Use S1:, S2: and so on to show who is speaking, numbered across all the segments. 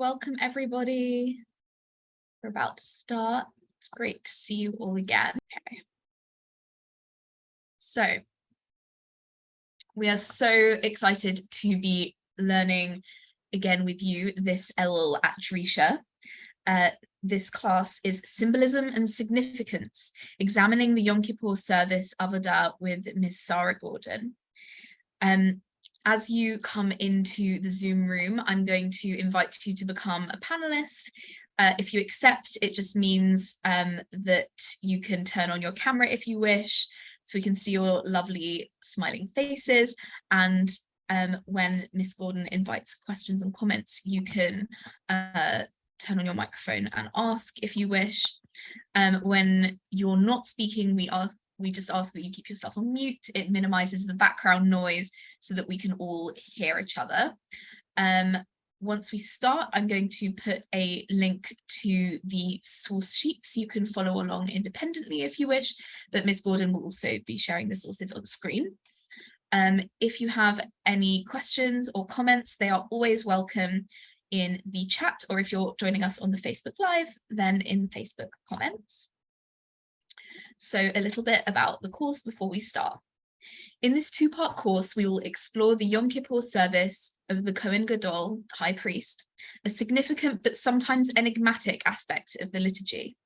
S1: welcome everybody. We're about to start. It's great to see you all again. Okay. So we are so excited to be learning again with you this Elul at Drisha. This class is Symbolism and Significance, examining the Yom Kippur service Avodah with Ms. Sarah Gordon. As you come into the Zoom room, I'm going to invite you to become a panelist. If you accept, it just means that you can turn on your camera if you wish, so we can see your lovely smiling faces. And when Ms. Gordon invites questions and comments, you can turn on your microphone and ask if you wish. When you're not speaking, we just ask that you keep yourself on mute. It minimizes the background noise so that we can all hear each other. Once we start, I'm going to put a link to the source sheets. You can follow along independently if you wish, but Ms. Gordon will also be sharing the sources on the screen. If you have any questions or comments, they are always welcome in the chat, or if you're joining us on the Facebook Live, then in Facebook comments. So a little bit about the course before we start. In this two-part course, we will explore the Yom Kippur service of the Kohen Gadol, High Priest, a significant but sometimes enigmatic aspect of the liturgy.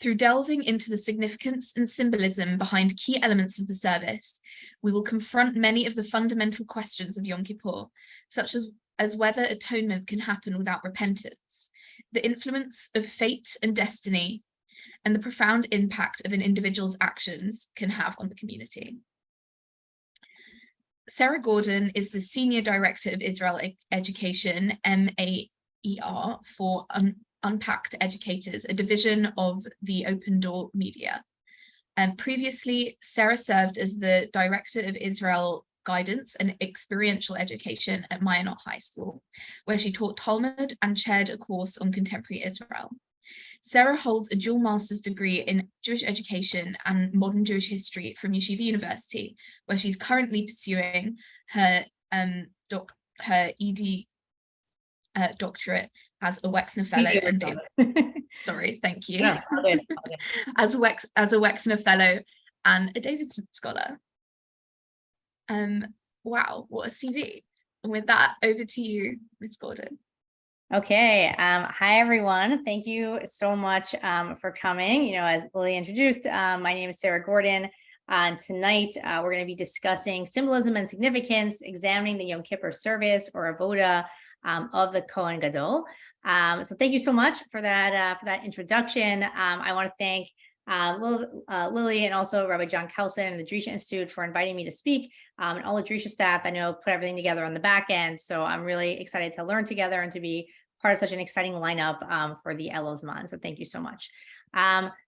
S1: Through delving into the significance and symbolism behind key elements of the service, we will confront many of the fundamental questions of Yom Kippur, such as whether atonement can happen without repentance, the influence of fate and destiny, and the profound impact of an individual's actions can have on the community. Sarah Gordon is the Senior Director of Israel Education, MAER, for Unpacked Educators, a division of the Open Door Media. Previously, Sarah served as the Director of Israel Guidance and Experiential Education at Mayanot High School, where she taught Talmud and chaired a course on contemporary Israel. Sarah holds a dual master's degree in Jewish education and modern Jewish history from Yeshiva University, where she's currently pursuing her ED doctorate as a Wexner Fellow and sorry, thank you.
S2: No, all good.
S1: as a Wexner Fellow and a Davidson Scholar. Wow, what a CV! And with that, over to you, Ms. Gordon.
S2: Okay. Hi, everyone. Thank you so much for coming. As Lily introduced, my name is Sarah Gordon. Tonight, we're going to be discussing symbolism and significance, examining the Yom Kippur service or Avodah of the Kohen Gadol. So thank you so much for that introduction. I want to thank Lily and also Rabbi John Kelson and the Drisha Institute for inviting me to speak, and all the Drisha staff. I know put everything together on the back end, so I'm really excited to learn together and to be part of such an exciting lineup for the Elul Zman. So thank you so much.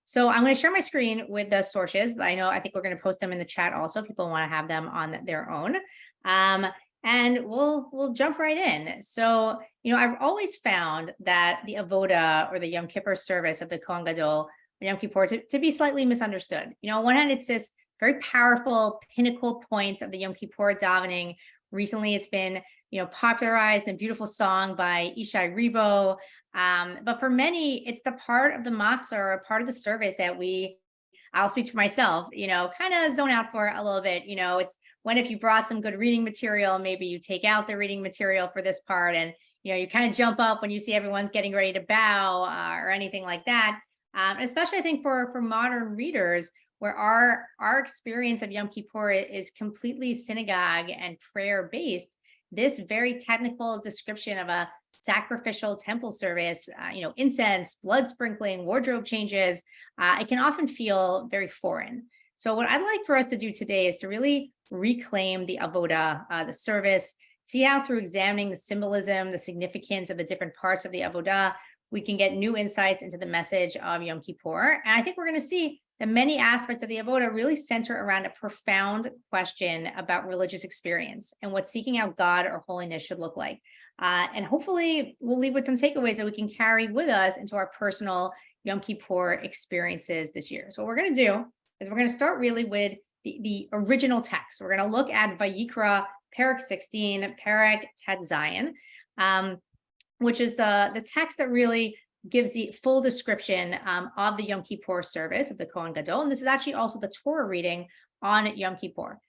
S2: So I'm going to share my screen with the sources, but I think we're going to post them in the chat also if people want to have them on their own. And we'll jump right in. So, I've always found that the Avodah or the Yom Kippur service of the Kohen Gadol, Yom Kippur, to be slightly misunderstood. On one hand, it's this very powerful pinnacle point of the Yom Kippur davening. Recently, it's been popularized in a beautiful song by Ishai Ribo. But for many, it's the part of the machzor, or a part of the service that I'll speak for myself, kind of zone out for a little bit. It's when if you brought some good reading material, maybe you take out the reading material for this part, and you kind of jump up when you see everyone's getting ready to bow or anything like that. Especially, I think for modern readers, where our experience of Yom Kippur is completely synagogue and prayer based, this very technical description of a sacrificial temple service, incense, blood sprinkling, wardrobe changes, it can often feel very foreign. So what I'd like for us to do today is to really reclaim the Avodah, the service, see how through examining the symbolism, the significance of the different parts of the Avodah, we can get new insights into the message of Yom Kippur. And I think we're going to see that many aspects of the Avodah really center around a profound question about religious experience and what seeking out God or holiness should look like. And hopefully we'll leave with some takeaways that we can carry with us into our personal Yom Kippur experiences this year. So what we're going to do is we're going to start really with the original text. We're going to look at Vayikra, Perek 16, Perek Tet Zayin. which is the text that really gives the full description of the Yom Kippur service of the Kohen Gadol. And this is actually also the Torah reading on Yom Kippur.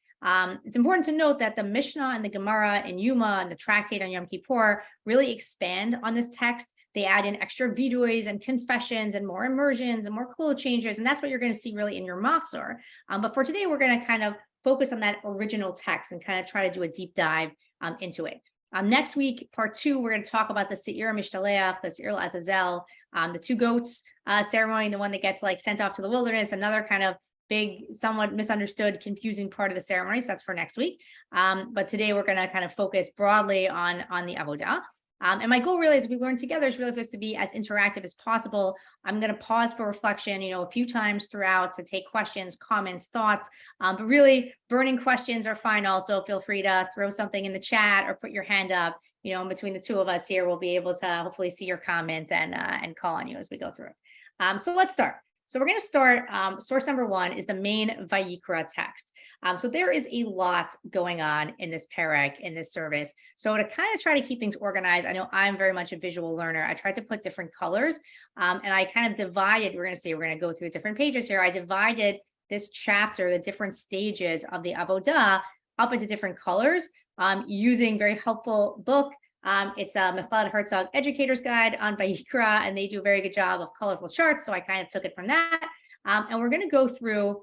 S2: It's important to note that the Mishnah and the Gemara and Yuma and the tractate on Yom Kippur really expand on this text. They add in extra vidois and confessions and more immersions and more clothes changes. And that's what you're going to see really in your mafsor. But for today, we're going to kind of focus on that original text and kind of try to do a deep dive into it. Next week, part 2, we're going to talk about the Seir Mishtaleach, the Seir Azazel, the 2 goats ceremony, the one that gets like sent off to the wilderness, another kind of big, somewhat misunderstood, confusing part of the ceremony. So that's for next week. But today we're going to kind of focus broadly on the Avodah. And my goal really, as we learn together, is really for this to be as interactive as possible. I'm going to pause for reflection, a few times throughout to take questions, comments, thoughts, but really burning questions are fine. Also, feel free to throw something in the chat or put your hand up. In between the two of us here, we'll be able to hopefully see your comments and call on you as we go through it. So let's start. So we're going to start, source number 1 is the main Vayikra text. So there is a lot going on in this perek, in this service. So to kind of try to keep things organized, I know I'm very much a visual learner. I tried to put different colors and I kind of divided, we're going to go through different pages here. I divided this chapter, the different stages of the Avodah up into different colors using very helpful book. It's a Michlad Herzog Educator's Guide on Vayikra, and they do a very good job of colorful charts. So I kind of took it from that. And we're going to go through,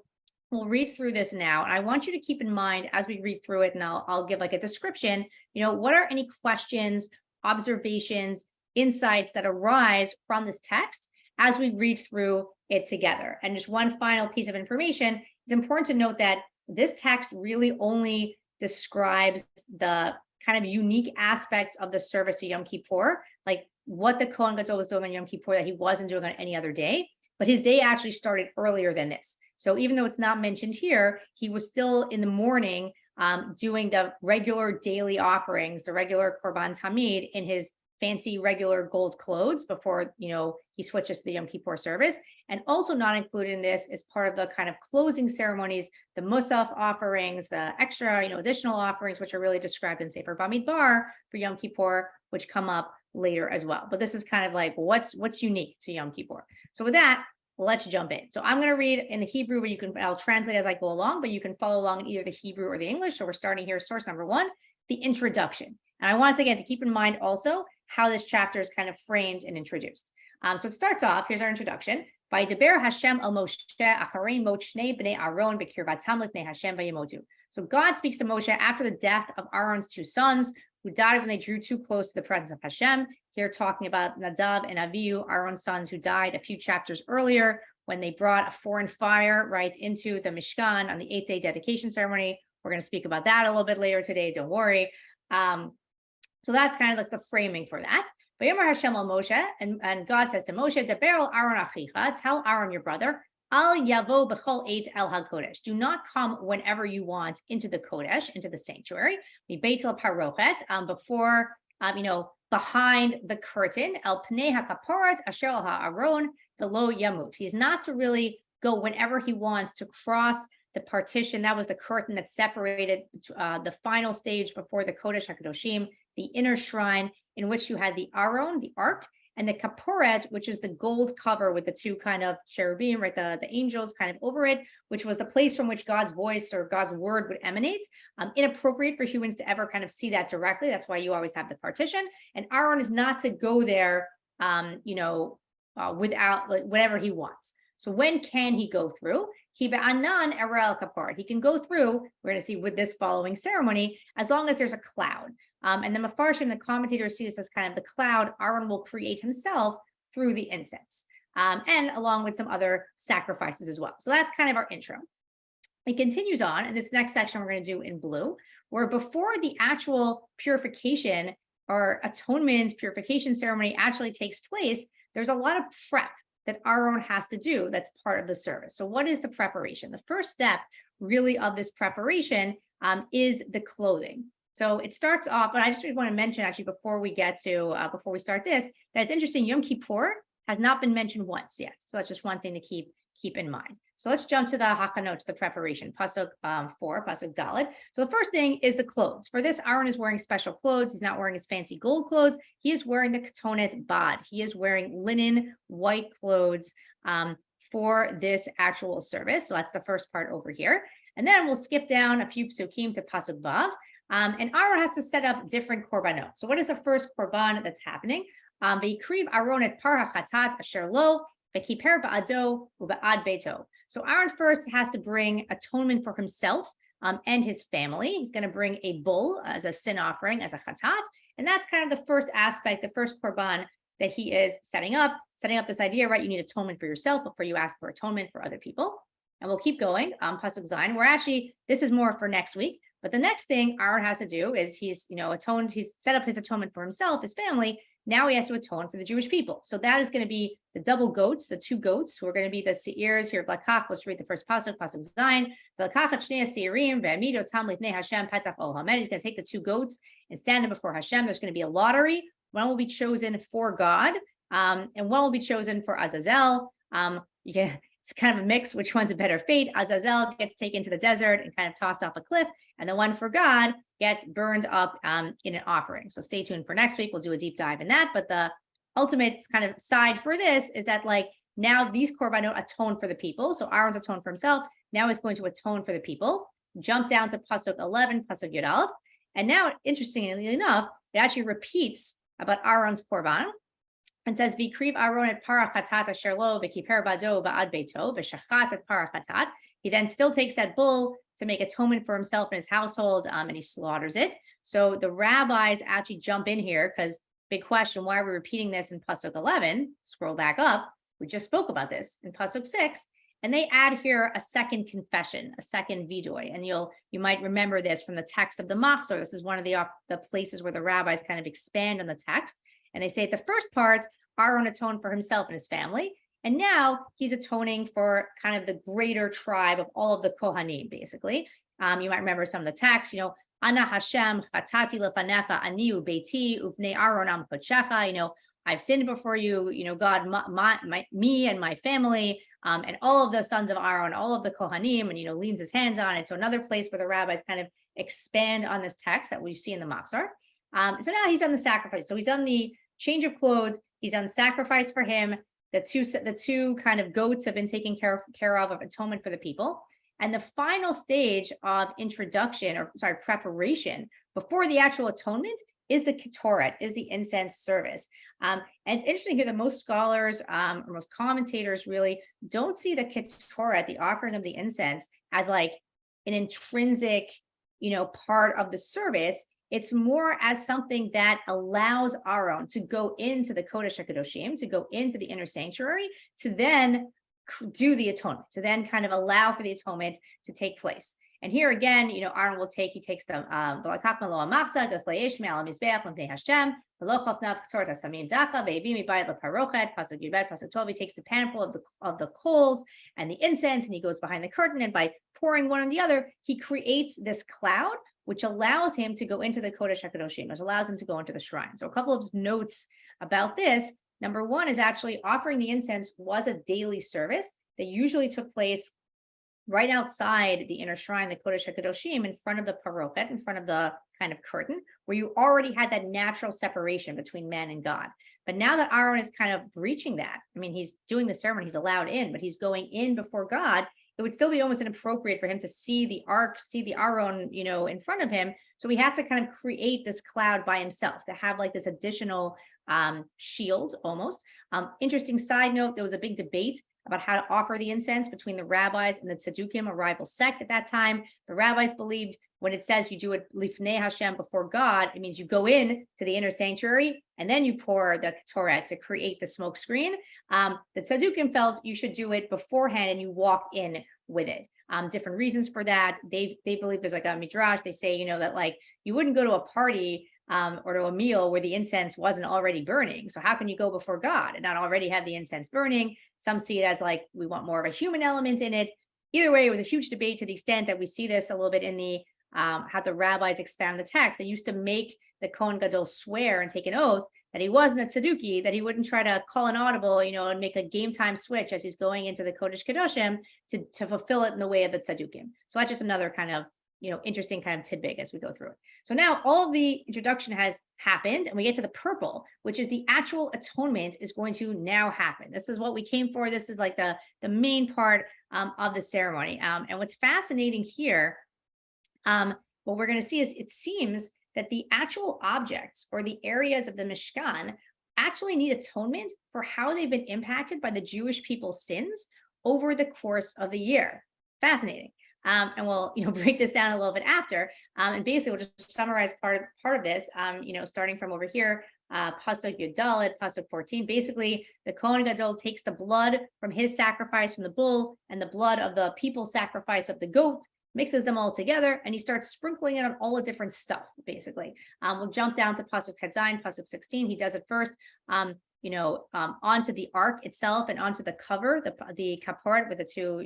S2: we'll read through this now. And I want you to keep in mind as we read through it, and I'll give like a description, what are any questions, observations, insights that arise from this text as we read through it together. And just one final piece of information, it's important to note that this text really only describes the kind of unique aspects of the service of Yom Kippur, like what the Kohen Gadol was doing on Yom Kippur that he wasn't doing on any other day, but his day actually started earlier than this. So even though it's not mentioned here, he was still in the morning doing the regular daily offerings, the regular Korban Tamid in his fancy regular gold clothes before, he switches to the Yom Kippur service. And also not included in this is part of the kind of closing ceremonies, the Musaf offerings, the extra, additional offerings, which are really described in Sefer Bamidbar for Yom Kippur, which come up later as well. But this is kind of like what's unique to Yom Kippur. So with that, let's jump in. So I'm going to read in the Hebrew, but I'll translate as I go along, but you can follow along in either the Hebrew or the English. So we're starting here, source number 1, the introduction. And I want us again to keep in mind also how this chapter is kind of framed and introduced. So it starts off, here's our introduction. By Deber Hashem el Moshe acharei mot shnei bnei Aaron b'kirvatam lifnei Hashem vayemotu. So God speaks to Moshe after the death of Aaron's 2 sons who died when they drew too close to the presence of Hashem. Here talking about Nadav and Avihu, Aaron's sons who died a few chapters earlier when they brought a foreign fire right into the Mishkan on the 8th-day dedication ceremony. We're going to speak about that a little bit later today, don't worry. So that's kind of like the framing for that. Vayomer Hashem al Moshe, and God says to Moshe, Deber Aaron achicha, tell Aaron your brother, Al yavo b'chol eit el hakodesh. Do not come whenever you want into the kodesh, into the sanctuary. Beitel parochet, before, behind the curtain, el pnei hakaporet asher al ha'aron v'lo yamut. He's not to really go whenever he wants to cross the partition. That was the curtain that separated the final stage before the Kodesh HaKadoshim, the inner shrine in which you had the Aron, the ark, and the Kaporet, which is the gold cover with the 2 kind of cherubim, right? The angels kind of over it, which was the place from which God's voice or God's word would emanate. Inappropriate for humans to ever kind of see that directly. That's why you always have the partition. And Aaron is not to go there, without whatever he wants. So when can he go through? He can go through, we're going to see with this following ceremony, as long as there's a cloud. And the Mefarshim, the commentators see this as kind of the cloud Aaron will create himself through the incense, and along with some other sacrifices as well. So that's kind of our intro. It continues on, and this next section we're going to do in blue, where before the actual purification or atonement purification ceremony actually takes place, there's a lot of prep that Aaron has to do that's part of the service. So what is the preparation? The first step really of this preparation is the clothing. So it starts off, but I just want to mention actually before we start this, that it's interesting, Yom Kippur has not been mentioned once yet. So that's just one thing to keep in mind. So let's jump to the hakanot, to the preparation, pasuk 4, pasuk dalet. So the first thing is the clothes. For this, Aaron is wearing special clothes. He's not wearing his fancy gold clothes. He is wearing the ketonet bad. He is wearing linen, white clothes for this actual service. So that's the first part over here. And then we'll skip down a few psukim to pasuk bav. And Aaron has to set up different korbanot. So what is the first korban that's happening? V'yikriv Aaron et par hachatat asher lo v'kiper ba'ado u'ba'ad beito. So Aaron first has to bring atonement for himself and his family. He's going to bring a bull as a sin offering, as a chatat. And that's kind of the first aspect, the first korban that he is setting up this idea, right? You need atonement for yourself before you ask for atonement for other people. And we'll keep going. Pasuk Zayin. We're actually, this is more for next week. But the next thing Aaron has to do is he's set up his atonement for himself, his family. Now he has to atone for the Jewish people. So that is going to be the double goats, the two goats, who are going to be the seirs here. Let's read the first pasuk Zayin. He's going to take the two goats and stand them before Hashem. There's going to be a lottery. One will be chosen for God, and one will be chosen for Azazel. It's kind of a mix, which one's a better fate. Azazel gets taken to the desert and kind of tossed off a cliff, and the one for God gets burned up in an offering. So stay tuned for next week. We'll do a deep dive in that. But the ultimate kind of side for this is that, like, now these korbanot atone for the people. So Aaron's atoned for himself. Now he's going to atone for the people. Jump down to pasuk 11, pasuk Yud Aleph. And now, interestingly enough, it actually repeats about Aaron's korban. And says, "V'kriv Aaron et para chatat asher lo v'kiper bado ba'ad beito v'shachat et para chatat." He then still takes that bull to make atonement for himself and his household, and he slaughters it. So the rabbis actually jump in here, because big question: why are we repeating this in pasuk 11? Scroll back up. We just spoke about this in pasuk 6, and they add here a second confession, a second vidoy. And you might remember this from the text of the Machzor. This is one of the places where the rabbis kind of expand on the text. And they say at the first part, Aaron atoned for himself and his family. And now he's atoning for kind of the greater tribe of all of the Kohanim, basically. You might remember some of the texts, Ana Hashem, chatati lefanecha, ani ubeiti, uvnei Aaron am kodshecha, I've sinned before you, God, me and my family, and all of the sons of Aaron, all of the Kohanim, and, leans his hands on it. So another place where the rabbis kind of expand on this text that we see in the Machzor. So now he's done the sacrifice. So he's done the change of clothes. He's done sacrifice for him. The two kind of goats have been taken care of atonement for the people. And the final stage of preparation before the actual atonement is the ketoret, is the incense service. And it's interesting here that most scholars or most commentators really don't see the ketoret, the offering of the incense, as like an intrinsic, part of the service. It's more as something that allows Aaron to go into the Kodesh HaKadoshim, to go into the inner sanctuary, to then do the atonement, to then kind of allow for the atonement to take place. And here again, Aaron takes the he takes the panful of the coals and the incense, and he goes behind the curtain, and by pouring one on the other, he creates this cloud, which allows him to go into the Kodesh HaKadoshim, which allows him to go into the shrine. So a couple of notes about this. Number one is actually offering the incense was a daily service that usually took place right outside the inner shrine, the Kodesh HaKadoshim, in front of the parochet, in front of the kind of curtain, where you already had that natural separation between man and God. But now that Aaron is kind of breaching that, he's doing the ceremony, he's allowed in, but he's going in before God, it would still be almost inappropriate for him to see the ark, see the Aaron, in front of him. So he has to kind of create this cloud by himself to have like this additional shield almost. Interesting side note, there was a big debate about how to offer the incense between the rabbis and the Tzedukim, a rival sect at that time. The rabbis believed when it says you do it lifnei Hashem, before God, it means you go in to the inner sanctuary and then you pour the ketoret to create the smoke screen. The Tzedukim felt you should do it beforehand and you walk in with it. Different reasons for that. They believe there's like a midrash. They say, that like you wouldn't go to a party or to a meal where the incense wasn't already burning. So how can you go before God and not already have the incense burning? Some see it as like, we want more of a human element in it. Either way, it was a huge debate, to the extent that we see this a little bit in the how the rabbis expound the text. They used to make the Kohen Gadol swear and take an oath that he wasn't a Tzeduki, that he wouldn't try to call an audible, and make a game time switch as he's going into the Kodesh Kedoshim to fulfill it in the way of the Tzedukim. So that's just another kind of, interesting kind of tidbit as we go through it. So now all of the introduction has happened, and we get to the purple, which is the actual atonement is going to now happen. This is what we came for. This is like the main part of the ceremony. And what's fascinating here, what we're going to see is it seems that the actual objects or the areas of the Mishkan actually need atonement for how they've been impacted by the Jewish people's sins over the course of the year. Fascinating. And we'll, break this down a little bit after. And basically, we'll just summarize part of this, starting from over here, Pasuk Yudalit, Pasuk 14. Basically, the Kohen Gadol takes the blood from his sacrifice from the bull and the blood of the people's sacrifice of the goat, mixes them all together, and he starts sprinkling it on all the different stuff, basically. We'll jump down to Pasuk Tetzain, Pasuk 16. He does it first, onto the ark itself and onto the cover, the kaporet with the two,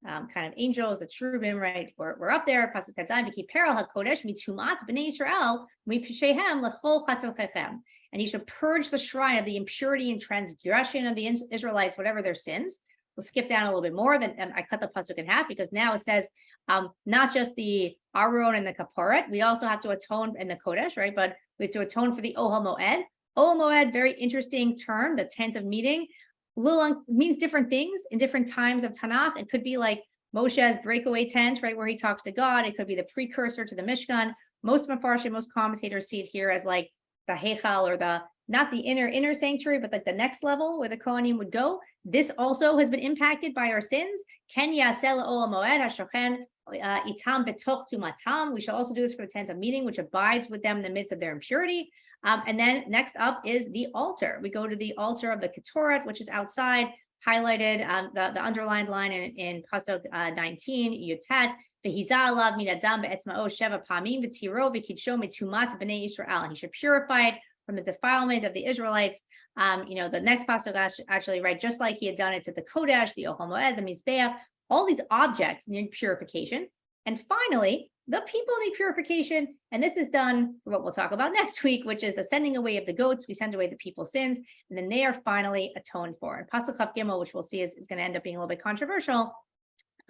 S2: kind of angels, the cherubim, right? We're up there. Pasuk Tetzain, v'kiper hakodesh mitumat b'nei Yisrael mipshehem lechol chatochechem. And he should purge the shrine of the impurity and transgression of the Israelites, whatever their sins. We'll skip down a little bit more. Then I cut the pasuk in half because now it says not just the Aron and the Kaporet, we also have to atone in the Kodesh, right? But we have to atone for the Ohel Moed. Ohel Moed, very interesting term, the tent of meeting. Means different things in different times of Tanakh. It could be like Moshe's breakaway tent, right, where he talks to God. It could be the precursor to the Mishkan. Most Mefarshim, most commentators see it here as like the Heichal, or not the inner sanctuary, but like the next level where the Kohanim would go. This also has been impacted by our sins. Ken yasel olam moed hashochen itam betoch tumatam. We shall also do this for the tent of meeting, which abides with them in the midst of their impurity. And then next up is the altar. We go to the altar of the Ketoret, which is outside, highlighted, the underlined line in Pasuk 19, Yutet, V'hiza alav min adam be'etzma'o sheva pamim v'tiro v'kidsho mitumat b'nei Yisrael. And he should purify it from the defilement of the Israelites. The next Pasuk actually, right, just like he had done it to the Kodesh, the Ohel Moed, the Mizbeach, all these objects need purification. And finally, the people need purification, and this is done for what we'll talk about next week, which is the sending away of the goats. We send away the people's sins, and then they are finally atoned for. And Pasuk Chaf Gimel, which we'll see is going to end up being a little bit controversial,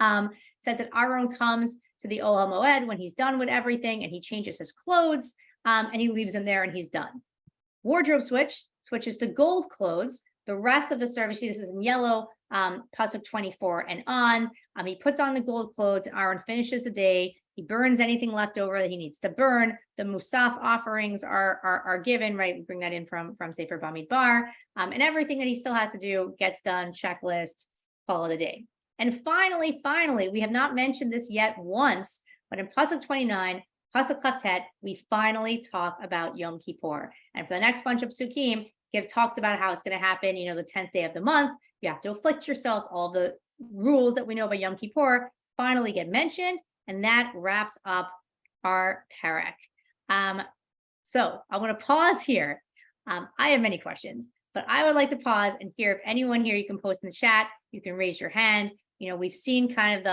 S2: says that Aaron comes to the Ohel Moed when he's done with everything, and he changes his clothes, and he leaves them there, and he's done. Wardrobe switches to gold clothes. The rest of the service, this is in yellow, Pasuk 24 and on. He puts on the gold clothes. Aaron finishes the day. He burns anything left over that he needs to burn. The Musaf offerings are given, right? We bring that in from Sefer Bamidbar. And everything that he still has to do gets done, checklist, call it a day. And finally, we have not mentioned this yet once, but in Pasuk 29, Pasuk Chavtet, we finally talk about Yom Kippur. And for the next bunch of Psukim, talks about how it's going to happen, the 10th day of the month. You have to afflict yourself. All the rules that we know about Yom Kippur finally get mentioned. And that wraps up our parak. So I want to pause here. I have many questions, but I would like to pause and hear if anyone here, you can post in the chat, you can raise your hand. We've seen kind of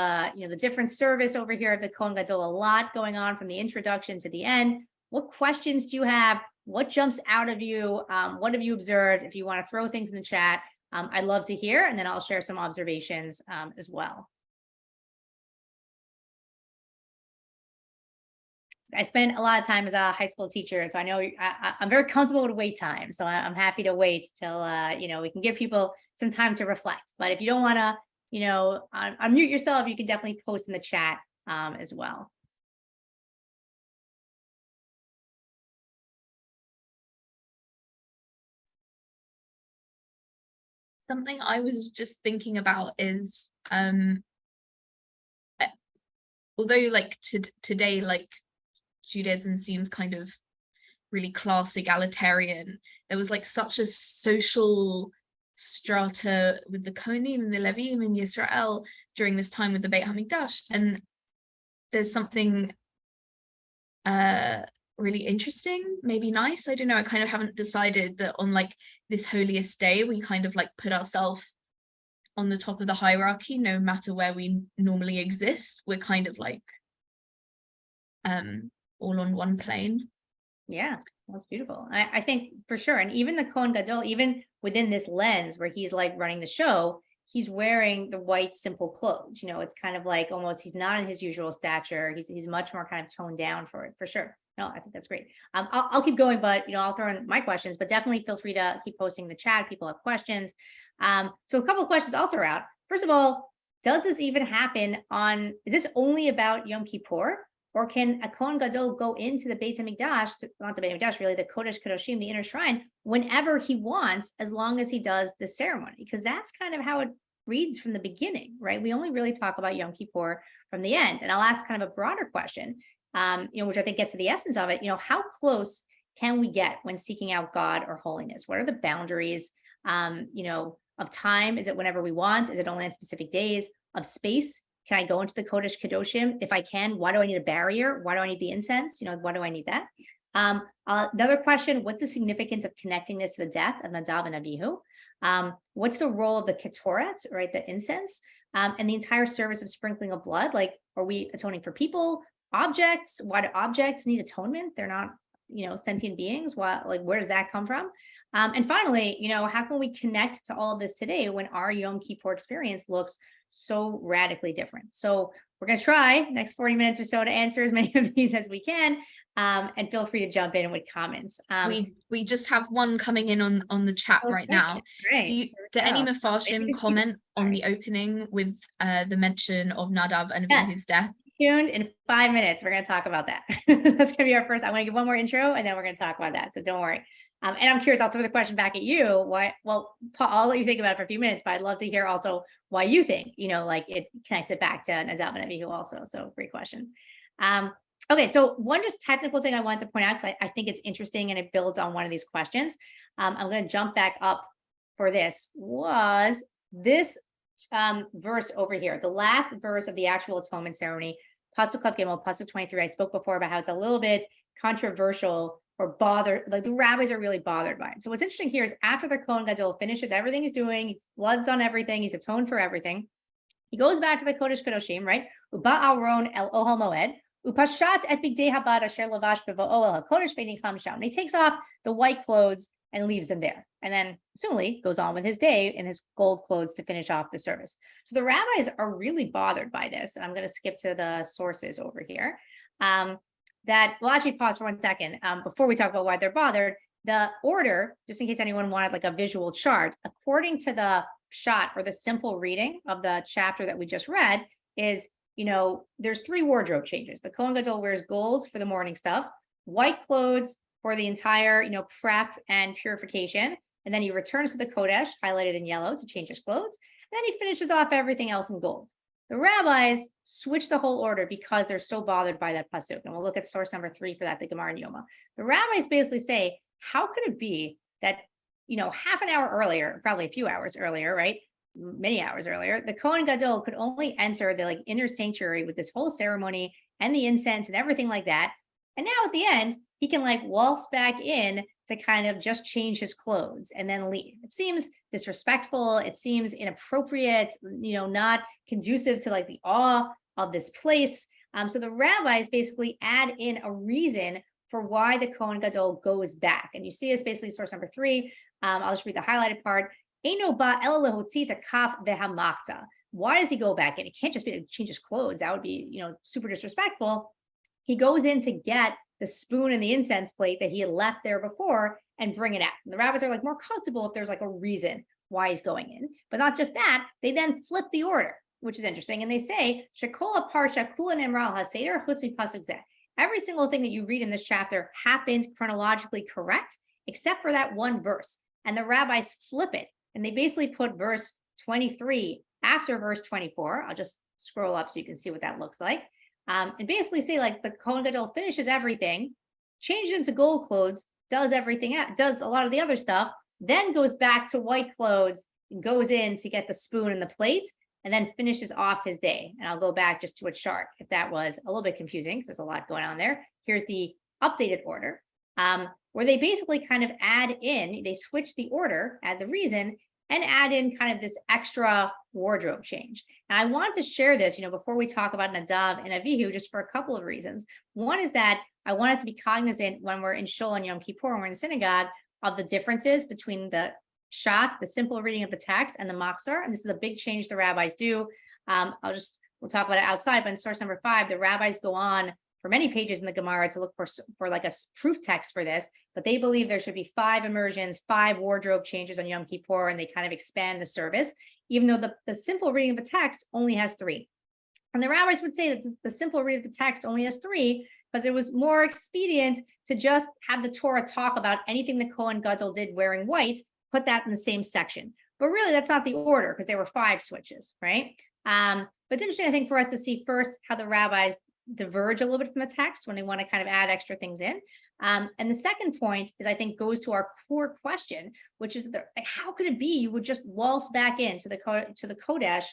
S2: the different service over here of the Kohen Gadol, a lot going on from the introduction to the end. What questions do you have? What jumps out of you? What have you observed? If you want to throw things in the chat, I'd love to hear, and then I'll share some observations as well. I spent a lot of time as a high school teacher, so I know I'm very comfortable with wait time. So I'm happy to wait till, we can give people some time to reflect. But if you don't want to, unmute yourself, you can definitely post in the chat as well.
S1: Something I was just thinking about is, although like today, like Judaism seems kind of really class egalitarian, there was like such a social strata with the Kohanim and the Levim in Yisrael during this time with the Beit HaMikdash, and there's something really interesting, maybe nice, I don't know, I kind of haven't decided that on like this holiest day we kind of like put ourselves on the top of the hierarchy no matter where we normally exist. We're kind of like all on one plane,
S2: Yeah, that's beautiful. I think for sure. And even the Kohen Gadol, even within this lens where he's like running the show, he's wearing the white, simple clothes. It's kind of like almost he's not in his usual stature. He's much more kind of toned down for it, for sure. No, I think that's great. I'll keep going, but I'll throw in my questions, but definitely feel free to keep posting in the chat. People have questions. So a couple of questions I'll throw out. First of all, does this even happen is this only about Yom Kippur? Or can a Kohen Gadol go into the Beit HaMikdash, not the Beit HaMikdash, really, the Kodesh Kodashim, the inner shrine, whenever he wants, as long as he does the ceremony? Because that's kind of how it reads from the beginning, right? We only really talk about Yom Kippur from the end. And I'll ask kind of a broader question, which I think gets to the essence of it. How close can we get when seeking out God or holiness? What are the boundaries, of time? Is it whenever we want? Is it only on specific days? Of space? Can I go into the Kodesh Kadoshim? If I can, why do I need a barrier? Why do I need the incense? Why do I need that? Another question, what's the significance of connecting this to the death of Nadav and Abihu? What's the role of the Ketoret, right, the incense, and the entire service of sprinkling of blood? Like, are we atoning for people, objects? Why do objects need atonement? They're not, sentient beings. Where does that come from? And finally, how can we connect to all of this today when our Yom Kippur experience looks so radically different? So we're going to try next 40 minutes or so to answer as many of these as we can. And feel free to jump in with comments.
S1: We just have one coming in on the chat right now.
S2: Great.
S1: Do any Mefarshim comment on the opening with the mention of Nadav and Abihu's death?
S2: Tuned in 5 minutes. We're going to talk about that. That's going to be our first. I'm going to give one more intro and then we're going to talk about that. So don't worry. And I'm curious, I'll throw the question back at you. Why? Well, Paul, I'll let you think about it for a few minutes, but I'd love to hear also why you think, like it connects it back to Nadav and Abihu also. So great question. Okay, so one just technical thing I wanted to point out, because I think it's interesting and it builds on one of these questions. I'm going to jump back up for this, was this verse over here, the last verse of the actual atonement ceremony, Pasuk Kaf Gimel, Pasuk 23. I spoke before about how it's a little bit controversial or bothered, like the rabbis are really bothered by it. So what's interesting here is after the Kohen Gadol finishes everything he's doing, blood's on everything, he's atoned for everything, he goes back to the Kodesh Kodoshim, right? Uba Aaron el Ohel Moed, upashat et bigdei habad asher lavash bevo'o el hakodesh ve'nicham sham. And he takes off the white clothes and leaves them there. And then assumably goes on with his day in his gold clothes to finish off the service. So the rabbis are really bothered by this. And I'm going to skip to the sources over here. We'll actually pause for 1 second before we talk about why they're bothered. The order, just in case anyone wanted like a visual chart, according to the shot or the simple reading of the chapter that we just read is, there's 3 wardrobe changes. The Kohen Gadol wears gold for the morning stuff, white clothes for the entire, prep and purification. And then he returns to the Kodesh, highlighted in yellow, to change his clothes. And then he finishes off everything else in gold. The rabbis switch the whole order because they're so bothered by that pasuk. And we'll look at source number 3 for that, the Gemara and Yoma. The rabbis basically say, how could it be that, half an hour earlier, probably a few hours earlier, right? Many hours earlier, the Kohen Gadol could only enter the inner sanctuary with this whole ceremony and the incense and everything like that. And now at the end, he can waltz back in to kind of just change his clothes and then leave. It seems disrespectful. It seems inappropriate, not conducive to the awe of this place. So the rabbis basically add in a reason for why the Kohen Gadol goes back. And you see this basically source number 3. I'll just read the highlighted part. Why does he go back in? It can't just be to change his clothes. That would be, super disrespectful. He goes in to get the spoon and the incense plate that he had left there before and bring it out. And the rabbis are more comfortable if there's a reason why he's going in. But not just that, they then flip the order, which is interesting. And they say, Shekola Parsha Kula Nimral HaSeder Chutz Pasuk Zeh. Every single thing that you read in this chapter happened chronologically correct, except for that one verse. And the rabbis flip it. And they basically put verse 23 after verse 24. I'll just scroll up so you can see what that looks like. And basically say the Kohen Gadol finishes everything, changes into gold clothes, does everything, does a lot of the other stuff, then goes back to white clothes and goes in to get the spoon and the plate, and then finishes off his day. And I'll go back just to a chart if that was a little bit confusing because there's a lot going on there. Here's the updated order, where they basically kind of add in, they switch the order, add the reason, and add in kind of this extra wardrobe change. And I wanted to share this, before we talk about Nadav and Avihu, just for a couple of reasons. One is that I want us to be cognizant when we're in Shul and Yom Kippur, and we're in synagogue, of the differences between the Shat, the simple reading of the text, and the Machzor. And this is a big change the rabbis do. We'll talk about it outside, but in source number 5, the rabbis go on for many pages in the Gemara to look for like a proof text for this, but they believe there should be 5 immersions, 5 wardrobe changes on Yom Kippur, and they kind of expand the service, even though the simple reading of the text only has 3. And the rabbis would say that the simple reading of the text only has 3 because it was more expedient to just have the Torah talk about anything the Kohen Gadol did wearing white, put that in the same section. But really, that's not the order because there were 5 switches, right? But it's interesting, I think, for us to see first how the rabbis diverge a little bit from the text when they want to kind of add extra things in. And the second point is, I think, goes to our core question, which is how could it be you would just waltz back into the Kodesh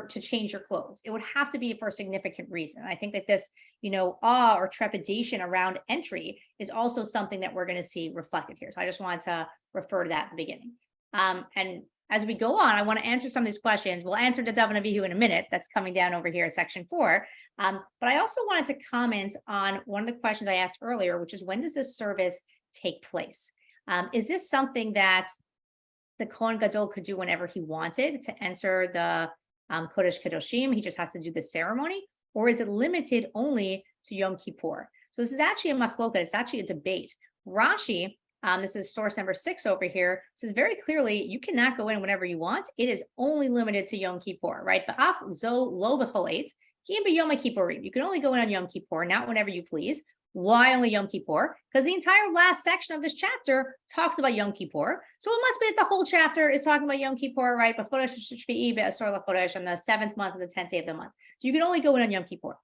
S2: to change your clothes? It would have to be for a significant reason. I think that this, awe or trepidation around entry is also something that we're going to see reflected here. So I just wanted to refer to that at the beginning. And as we go on, I want to answer some of these questions. We'll answer Nadav and Avihu in a minute. That's coming down over here, section 4. But I also wanted to comment on one of the questions I asked earlier, which is, when does this service take place? Is this something that the Kohen Gadol could do whenever he wanted to enter the Kodesh Kedoshim? He just has to do the ceremony, or is it limited only to Yom Kippur? So this is actually a machloket. It's actually a debate. Rashi, this is source number 6 over here, says very clearly you cannot go in whenever you want. It is only limited to Yom Kippur, right? Ba'af zo lo b'chol eit, ki im b'yom kippurim. You can only go in on Yom Kippur, not whenever you please. Why only Yom Kippur? Because the entire last section of this chapter talks about Yom Kippur. So it must be that the whole chapter is talking about Yom Kippur, right? On the 7th month of the 10th day of the month. So you can only go in on Yom Kippur.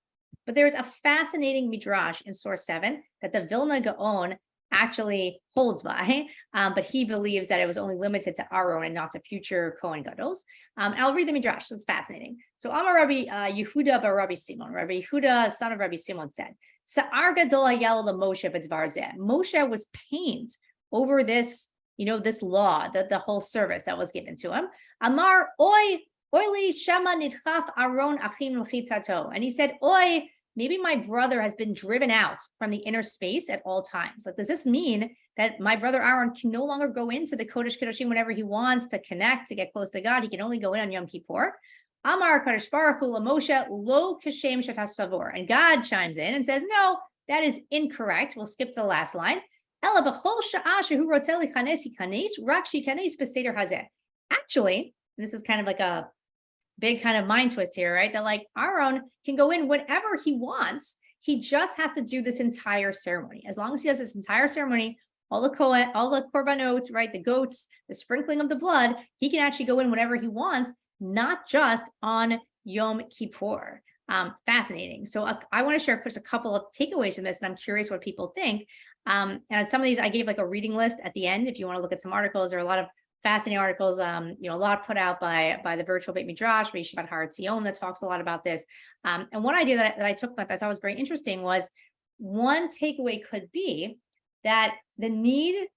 S2: But there's a fascinating midrash in source 7 that the Vilna Gaon actually holds by, but he believes that it was only limited to Aaron and not to future Kohen Gadols. And I'll read the midrash, so it's fascinating. So Amar Rabbi Yehuda bar Rabbi Simon, Rabbi Yehuda, son of Rabbi Simon, said, Sa'ar gadol hayal Moshe b'dvar zeh. Moshe was pained over this, this law, the whole service that was given to him. Amar oy li shema nidchaf Aaron achim l'chitzato. And he said, oy, maybe my brother has been driven out from the inner space at all times. Like, does this mean that my brother Aaron can no longer go into the Kodesh Kedoshim whenever he wants to connect, to get close to God? He can only go in on Yom Kippur. Amar Kadosh Baruch Hu Moshe lo kashem shatas savor. And God chimes in and says, no, that is incorrect. We'll skip to the last line. Ela b'chol sha'a shehu rotzeh lichanes hikanes rak shikanes b'seder hazeh. Actually, this is kind of like a big kind of mind twist here, right? That like Aaron can go in whenever he wants. He just has to do this entire ceremony. As long as he does this entire ceremony, all the korbanot, right? The goats, the sprinkling of the blood, he can actually go in whenever he wants, not just on Yom Kippur. Fascinating. So I want to share just a couple of takeaways from this, and I'm curious what people think. And some of these, I gave like a reading list at the end. If you want to look at some articles, there are a lot of fascinating articles, a lot put out by the virtual Beit Midrash, Yeshivat Har Tzion, that talks a lot about this. And one idea that I took that I thought was very interesting was, one takeaway could be that the need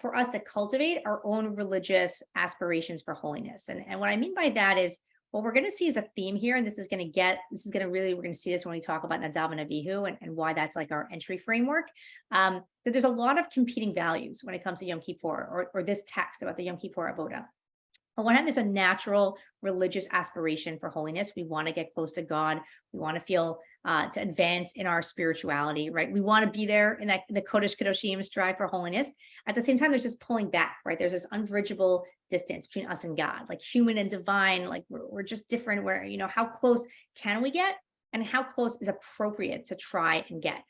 S2: for us to cultivate our own religious aspirations for holiness. And what I mean by that is, what we're going to see is a theme here, and we're going to see this when we talk about Nadav and Avihu and why that's like our entry framework, that there's a lot of competing values when it comes to Yom Kippur or this text about the Yom Kippur Avodah. On one hand, there's a natural religious aspiration for holiness. We want to get close to God. We want to feel to advance in our spirituality, right? We want to be there in the Kodesh Kedoshim, strive for holiness. At the same time, there's this pulling back, right? There's this unbridgeable distance between us and God, like human and divine, like we're just different. Where, how close can we get, and how close is appropriate to try and get?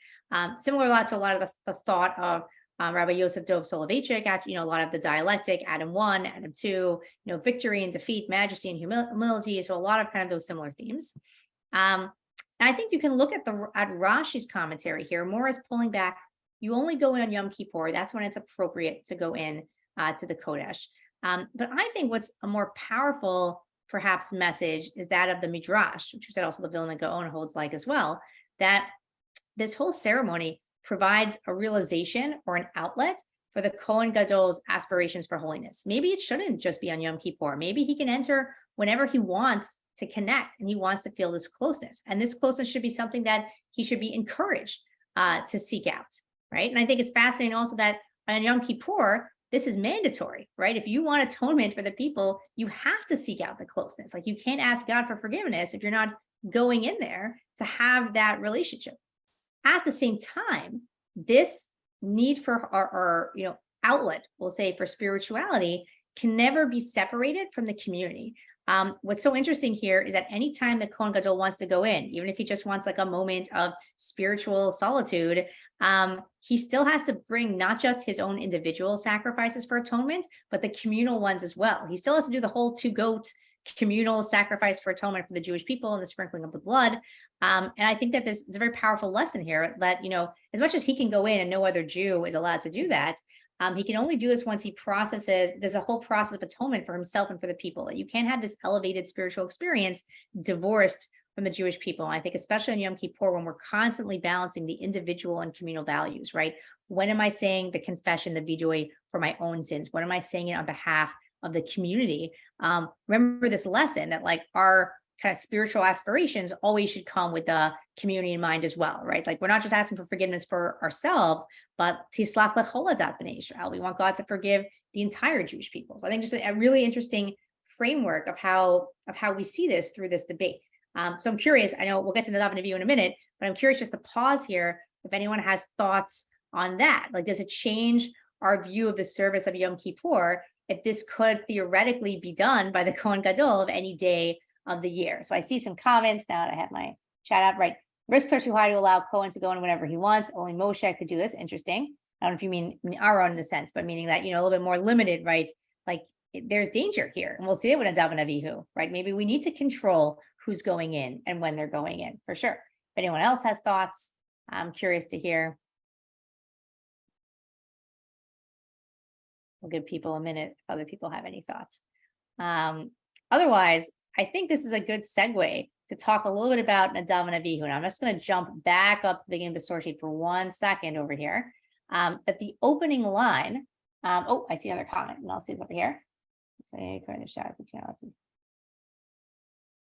S2: Similar to a lot of the thought of Rabbi Yosef Dov Soloveitchik, a lot of the dialectic, Adam 1, Adam 2, victory and defeat, majesty and humility. So a lot of kind of those similar themes. And I think you can look at Rashi's commentary here more as pulling back. You only go in on Yom Kippur. That's when it's appropriate to go in to the Kodesh. But I think what's a more powerful, perhaps, message is that of the Midrash, which we said also the Vilna Gaon holds like as well, that this whole ceremony provides a realization or an outlet for the Kohen Gadol's aspirations for holiness. Maybe it shouldn't just be on Yom Kippur. Maybe he can enter whenever he wants to connect and he wants to feel this closeness. And this closeness should be something that he should be encouraged to seek out, right? And I think it's fascinating also that on Yom Kippur, this is mandatory, right? If you want atonement for the people, you have to seek out the closeness. Like, you can't ask God for forgiveness if you're not going in there to have that relationship. At the same time, this need for our outlet, we'll say, for spirituality can never be separated from the community. What's so interesting here is that anytime the Kohen Gadol wants to go in, even if he just wants like a moment of spiritual solitude, he still has to bring not just his own individual sacrifices for atonement, but the communal ones as well. He still has to do the whole 2-goat communal sacrifice for atonement for the Jewish people and the sprinkling of the blood. And I think that it's a very powerful lesson here that, as much as he can go in and no other Jew is allowed to do that, he can only do this once he processes, there's a whole process of atonement for himself and for the people. You can't have this elevated spiritual experience divorced from the Jewish people. And I think especially on Yom Kippur, when we're constantly balancing the individual and communal values, right? When am I saying the confession, the vidui for my own sins? When am I saying it on behalf of the community? Remember this lesson that like our kind of spiritual aspirations always should come with the community in mind as well, right? Like, we're not just asking for forgiveness for ourselves, but tislach lechol adat b'nei Yisrael. We want God to forgive the entire Jewish people. So I think just a really interesting framework of how we see this through this debate. So I'm curious, I know we'll get to Nadav and Avihu in a minute, but I'm curious just to pause here if anyone has thoughts on that. Like, does it change our view of the service of Yom Kippur if this could theoretically be done by the Kohen Gadol of any day of the year? So I see some comments now that I have my chat up, right? Risks are too high to allow Kohen to go in whenever he wants. Only Moshe could do this. Interesting. I don't know if you mean Aaron in the sense, but meaning that, a little bit more limited, right? Like, there's danger here. And we'll see it with Nadav and Avihu, right? Maybe we need to control who's going in and when they're going in, for sure. If anyone else has thoughts, I'm curious to hear. We'll give people a minute if other people have any thoughts. Otherwise, I think this is a good segue to talk a little bit about Nadav and Avihu. Now, I'm just going to jump back up to the beginning of the source sheet for 1 second over here. At the opening line, I see another comment, and I'll see it over here.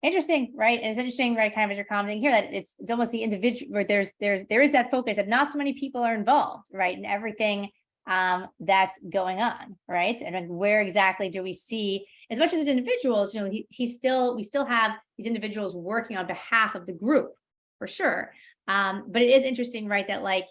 S2: Interesting, right? And it's interesting, right? Kind of as you're commenting here, that it's almost the individual, where there is that focus that not so many people are involved, right, in everything that's going on, right? And where exactly do we see, as much as individuals, we still have these individuals working on behalf of the group, for sure. But it is interesting, right, that like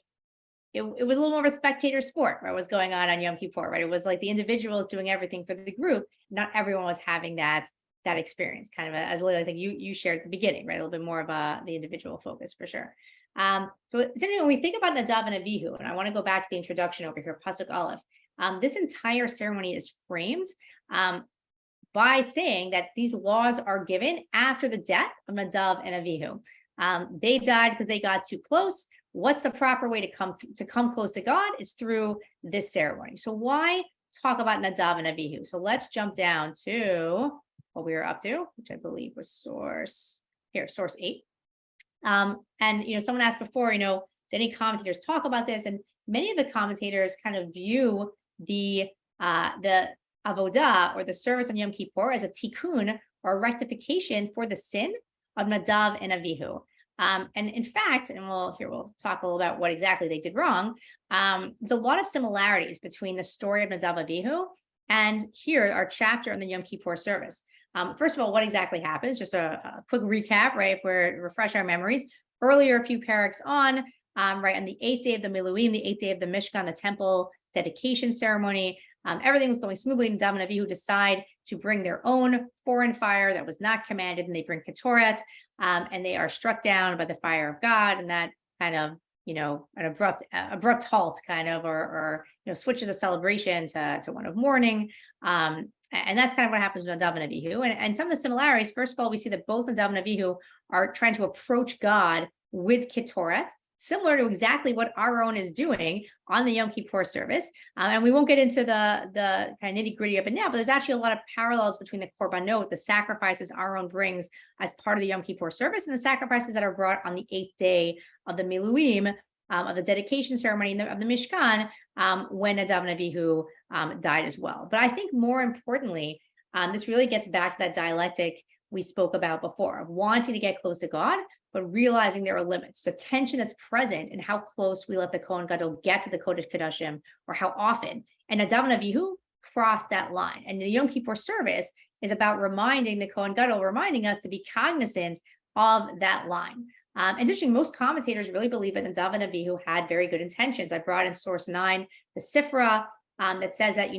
S2: it was a little more of a spectator sport, right? What was going on Yom Kippur, right? It was like the individuals doing everything for the group. Not everyone was having that experience, kind of as I think you shared at the beginning, right? A little bit more of the individual focus, for sure. So it's interesting when we think about Nadav and Avihu, and I want to go back to the introduction over here, Pasuk Aleph. This entire ceremony is framed by saying that these laws are given after the death of Nadav and Avihu. They died because they got too close. What's the proper way to come close to God? It's through this ceremony. So why talk about Nadav and Avihu? So let's jump down to what we were up to, which I believe was source 8. And someone asked before, did any commentators talk about this? And many of the commentators kind of view the Avodah, or the service on Yom Kippur, as a tikkun, or a rectification for the sin of Nadav and Avihu. And in fact, and we'll talk a little about what exactly they did wrong. There's a lot of similarities between the story of Nadav and Avihu and here, our chapter on the Yom Kippur service. First of all, what exactly happens? Just a quick recap, right? If we're refresh our memories. Earlier, a few paragraphs on, right, on the 8th day of the Miluim, the 8th day of the Mishkan, the temple dedication ceremony, everything was going smoothly. Nadav and Avihu decide to bring their own foreign fire that was not commanded, and they bring Ketoret, and they are struck down by the fire of God, and that kind of, an abrupt halt, kind of, or switches a celebration to one of mourning. And that's kind of what happens with Nadav and Avihu. And some of the similarities, first of all, we see that both Nadav and Avihu are trying to approach God with Ketoret, similar to exactly what Aaron is doing on the Yom Kippur service. And we won't get into the kind of nitty gritty of it now, but there's actually a lot of parallels between the korbanot, the sacrifices Aaron brings as part of the Yom Kippur service, and the sacrifices that are brought on the 8th day of the Miluim of the dedication ceremony of the Mishkan when Nadav and Avihu died as well. But I think more importantly, this really gets back to that dialectic we spoke about before of wanting to get close to God, but realizing there are limits. The tension that's present in how close we let the Kohen Gadol get to the Kodesh Kodashim, or how often. And Nadav and Avihu crossed that line. And the Yom Kippur service is about reminding the Kohen Gadol, reminding us to be cognizant of that line. It's interesting, most commentators really believe that Nadav and Avihu had very good intentions. I brought in source 9, the Sifra, that says that,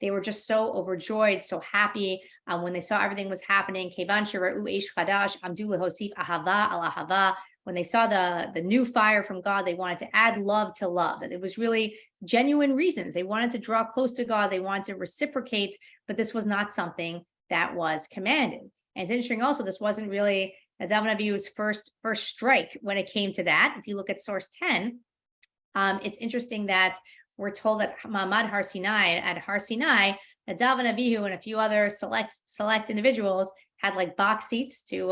S2: they were just so overjoyed, so happy when they saw everything was happening. Kevan shira'u eish chadash amdu lehosif ahava al ahava. When they saw the new fire from God, they wanted to add love to love. And it was really genuine reasons. They wanted to draw close to God. They wanted to reciprocate, but this was not something that was commanded. And it's interesting also, this wasn't really Nadav and Avihu's first strike when it came to that. If you look at source 10, it's interesting that we're told that Ma'amad Har Sinai, at Har Sinai, Nadav and Avihu and a few other select individuals had like box seats to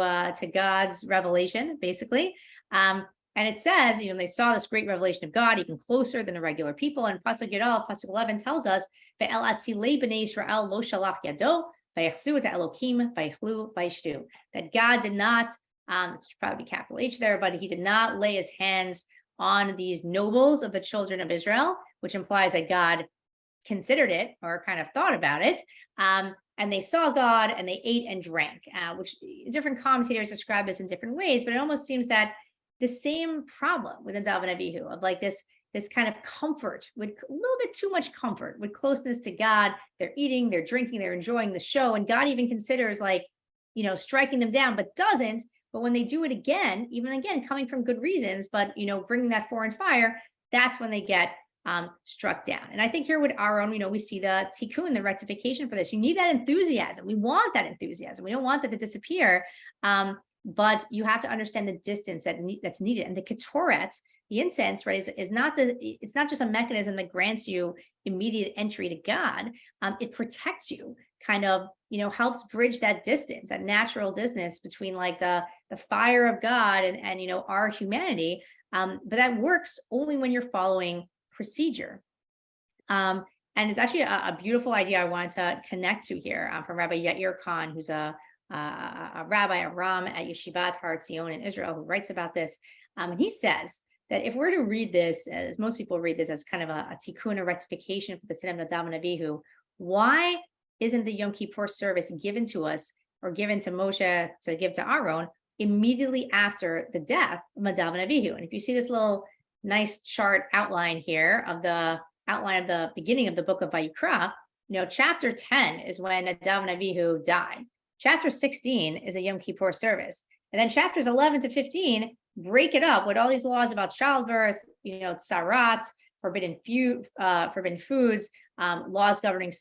S2: God's revelation, basically. And it says, they saw this great revelation of God even closer than the regular people. And Pasuk Yudal, Pasuk 11 tells us, "Ve'el atzilei b'nei Yisrael lo shalach yado, vayachzu et Elokim, vaychlu, vayshtu." That God did not, it should probably be capital H there, but he did not lay his hands on these nobles of the children of Israel, which implies that God considered it or kind of thought about it. And they saw God and they ate and drank, which different commentators describe this in different ways, but it almost seems that the same problem with Nadav and Avihu of like this kind of comfort, with a little bit too much comfort, with closeness to God. They're eating, they're drinking, they're enjoying the show. And God even considers like, striking them down, but doesn't. But when they do it again, even again, coming from good reasons, but, bringing that foreign fire, that's when they get struck down. And I think here with Aaron, we see the tikkun, the rectification for this. You need that enthusiasm. We want that enthusiasm. We don't want that to disappear. But you have to understand the distance that's needed. And the ketoret, the incense, right, it's not just a mechanism that grants you immediate entry to God. It protects you, kind of, helps bridge that distance, that natural distance between like the fire of God and our humanity. But that works only when you're following procedure. And it's actually a beautiful idea I wanted to connect to here from Rabbi Yair Khan, who's a rabbi, a Ram at Yeshivat Har Tzion in Israel, who writes about this. And he says that if we're to read this, as most people read this as kind of a tikkun, a rectification for the sin of Nadav and Avihu, why isn't the Yom Kippur service given to us or given to Moshe to give to Aaron immediately after the death of Nadav and Avihu? And if you see this little nice chart outline here of the outline of the beginning of the book of Vayikra, chapter 10 is when Nadav and Avihu died. Chapter 16 is a Yom Kippur service. And then chapters 11 to 15 break it up with all these laws about childbirth, tsarat, forbidden foods, laws governing,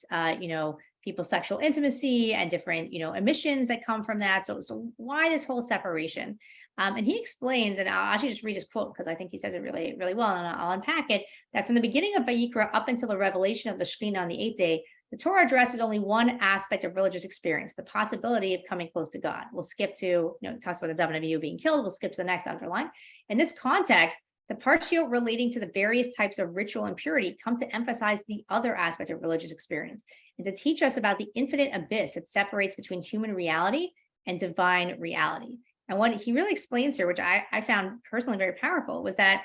S2: people's sexual intimacy and different, emissions that come from that. So why this whole separation? And he explains, and I'll actually just read his quote because I think he says it really, really well, and I'll unpack it, that from the beginning of Vayikra up until the revelation of the Shekhinah on the 8th day, the Torah addresses only one aspect of religious experience, the possibility of coming close to God. We'll skip to, it talks about the Nadav and Avihu being killed. We'll skip to the next underline. In this context, the partial relating to the various types of ritual impurity come to emphasize the other aspect of religious experience and to teach us about the infinite abyss that separates between human reality and divine reality. And what he really explains here, which I found personally very powerful, was that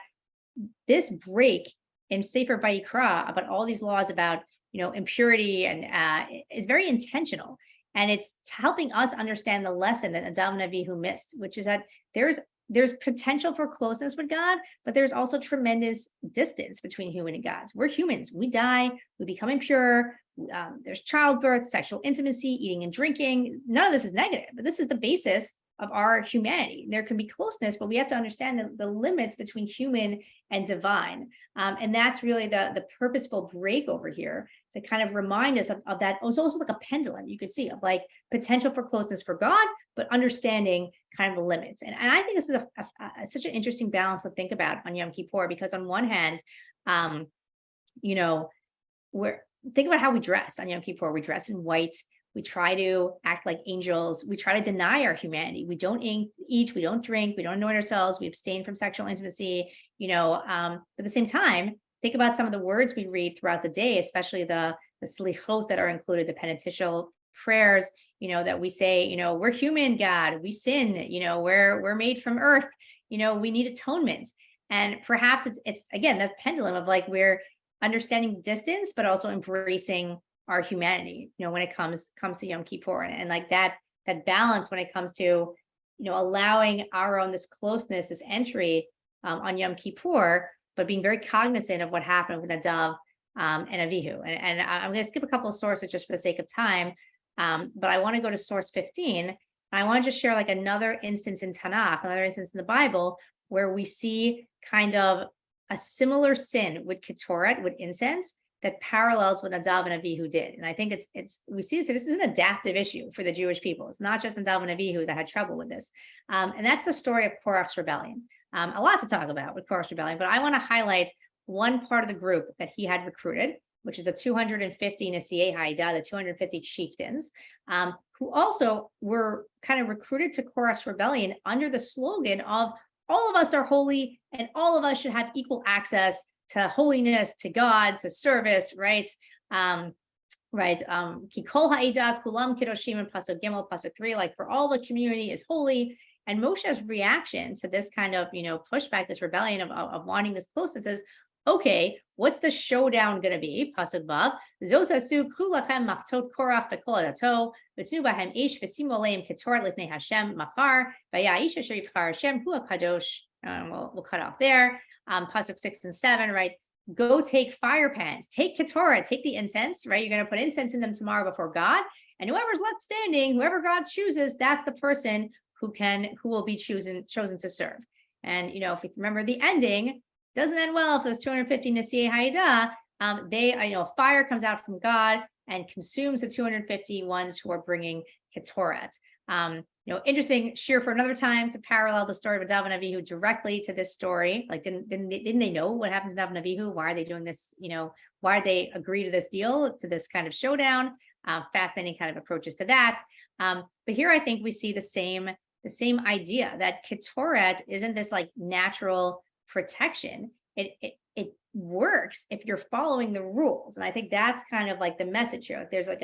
S2: this break in Sefer Vayikra about all these laws about impurity and is very intentional, and it's helping us understand the lesson that Nadav and Avihu missed, which is that there's potential for closeness with God, but there's also tremendous distance between human and God. We're humans. We die. We become impure. There's childbirth, sexual intimacy, eating and drinking. None of this is negative, but this is the basis of our humanity. There can be closeness, but we have to understand the limits between human and divine. And that's really the purposeful break over here to kind of remind us of that. It's also like a pendulum, you could see, of like potential for closeness for God, but understanding kind of the limits. And I think this is such an interesting balance to think about on Yom Kippur, because on one hand, think about how we dress on Yom Kippur. We dress in white. We try to act like angels. We try to deny our humanity. We don't eat, we don't drink, we don't anoint ourselves, we abstain from sexual intimacy, but at the same time, think about some of the words we read throughout the day, especially the slichot that are included, the penitential prayers, that we say, we're human, God, we sin, we're made from earth, we need atonement. And perhaps it's again, that pendulum of like, we're understanding distance, but also embracing our humanity, when it comes to Yom Kippur, and like that balance when it comes to, allowing our own, this closeness, this entry on Yom Kippur, but being very cognizant of what happened with Nadav and Avihu. And I'm going to skip a couple of sources just for the sake of time, but I want to go to source 15. I want to just share like another instance in Tanakh, another instance in the Bible, where we see kind of a similar sin with Ketoret, with incense, that parallels what Nadav and Avihu did. And I think we see this is an adaptive issue for the Jewish people. It's not just Nadav and Avihu that had trouble with this. And that's the story of Korach's rebellion. A lot to talk about with Korach's rebellion, but I want to highlight one part of the group that he had recruited, which is the 250 Nesiei Haida, the 250 chieftains, who also were kind of recruited to Korach's rebellion under the slogan of all of us are holy and all of us should have equal access to holiness, to God, to service, right? Kikol Haida Kulam Kidoshim and Pasuk Gimel, Pasuk 3, like for all the community is holy. And Moshe's reaction to this kind of, pushback, this rebellion of wanting this closeness is, okay, what's the showdown going to be? Pasuk Vav, Zotasu kulachem machtot korach v'kol adato, v'tnu bahem ish v'simu aleim ketoret lifnei Hashem machar, v'ya ish asher yivchar Hashem hu hakadosh. We'll cut off there. Pasuk 6 and 7, right? Go take fire pans, take ketoret, take the incense, right? You're going to put incense in them tomorrow before God, and whoever's left standing, whoever God chooses, that's the person who will be chosen to serve. And if you remember the ending, doesn't end well for those 250 Nesiei Haida. Fire comes out from God and consumes the 250 ones who are bringing Ketoret. Interesting shir for another time to parallel the story of Nadav and Avihu directly to this story. Like, didn't they know what happened to Nadav and Avihu? Why are they doing this? Why did they agree to this deal, to this kind of showdown? Fascinating kind of approaches to that. But here I think we see the same idea that Ketoret isn't this like natural protection. It works if you're following the rules. And I think that's kind of like the message here. Like there's like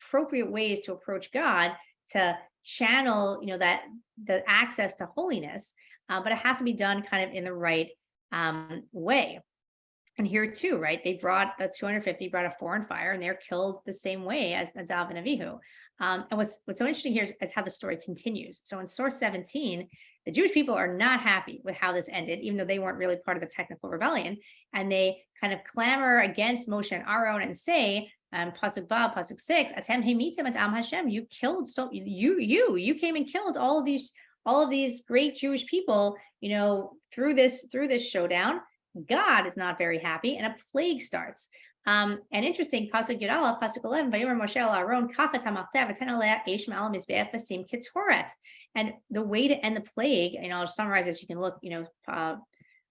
S2: appropriate ways to approach God to channel, that the access to holiness, but it has to be done kind of in the right way. And here too, right? They brought the 250 brought a foreign fire, and they're killed the same way as Nadav and Avihu. And what's so interesting here is how the story continues. So in source 17, the Jewish people are not happy with how this ended, even though they weren't really part of the technical rebellion. And they kind of clamor against Moshe and Aaron and say, Pasuk Vav, Pasuk 6, Atem hemitem et am Hashem, you killed you came and killed all of these great Jewish people, through this showdown. God is not very happy, and a plague starts. And interesting, Pasuk Yud Aleph, Pasuk 11, Vayomer Moshe el Aaron, Kacha tamachzeh v'ten aleh eish ma'al mizbeach v'sim ketoret. And the way to end the plague, I'll summarize this. You can look,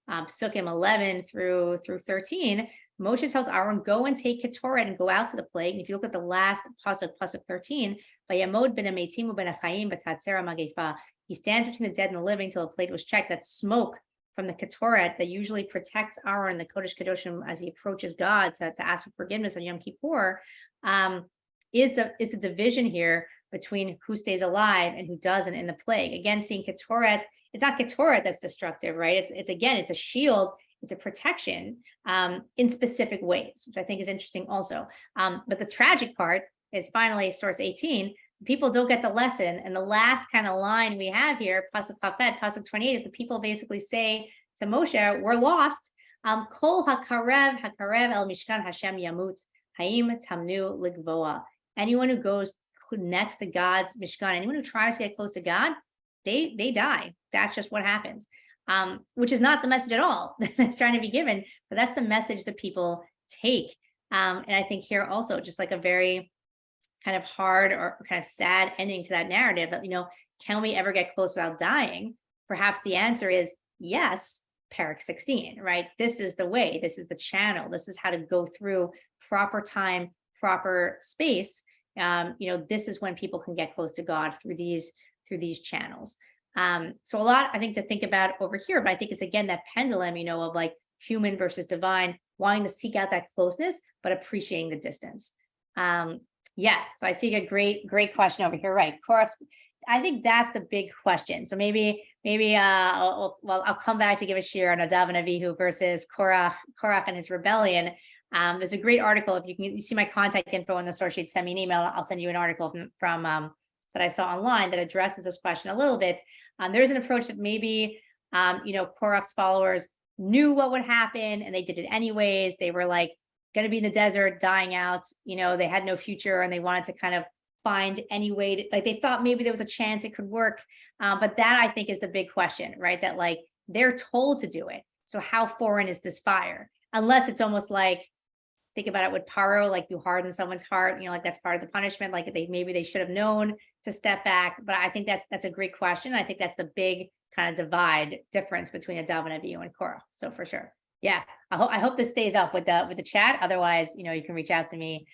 S2: Psukim 11 through 13. Moshe tells Aaron, go and take ketoret and go out to the plague. And if you look at the last Pasuk 13, Vayamod ben hametim u'ben hachayim v'tatzera magefa. He stands between the dead and the living till the plague was checked. That smoke from the Ketoret that usually protects Aaron, the Kodesh Kadoshim, as he approaches God to ask for forgiveness on Yom Kippur, is the division here between who stays alive and who doesn't in the plague. Again, seeing Ketoret, it's not Ketoret that's destructive, right? It's a shield, it's a protection in specific ways, which I think is interesting also. But the tragic part is finally source 18. People don't get the lesson. And the last kind of line we have here, Pasuk Chafet, Pasuk 28, is the people basically say to Moshe, we're lost. Kol hakarev el mishkan Hashem yamut, haim tamnu ligvoa. Anyone who goes next to God's mishkan, anyone who tries to get close to God, they die. That's just what happens. Which is not the message at all that's trying to be given, but that's the message that people take. And I think here also, just like a very kind of hard or kind of sad ending to that narrative that, can we ever get close without dying? Perhaps the answer is yes, Parak 16, right? This is the way, this is the channel, this is how to go through proper time, proper space this is when people can get close to God through these channels. So a lot, I think, to think about over here, but I think it's, again, that pendulum, of like human versus divine, wanting to seek out that closeness, but appreciating the distance. Yeah, so I see a great question over here, right? Korach, I think that's the big question. So maybe I'll come back to give a share on Nadav and Avihu versus Korach and his rebellion. There's a great article. If you see my contact info in the source sheet, send me an email. I'll send you an article from that I saw online that addresses this question a little bit. There's an approach that maybe, Korach's followers knew what would happen and they did it anyways. They were like going to be in the desert, dying out. They had no future and they wanted to kind of find any way to, like, they thought maybe there was a chance it could work. But that, I think, is the big question, right? That, like, they're told to do it. So how foreign is this fire? Unless it's almost like, think about it with Paro, like you harden someone's heart, like that's part of the punishment. Like maybe they should have known to step back. But I think that's a great question. I think that's the big kind of difference between Nadav and Avihu and Korah. So for sure. Yeah. I hope this stays up with the chat. Otherwise, you can reach out to me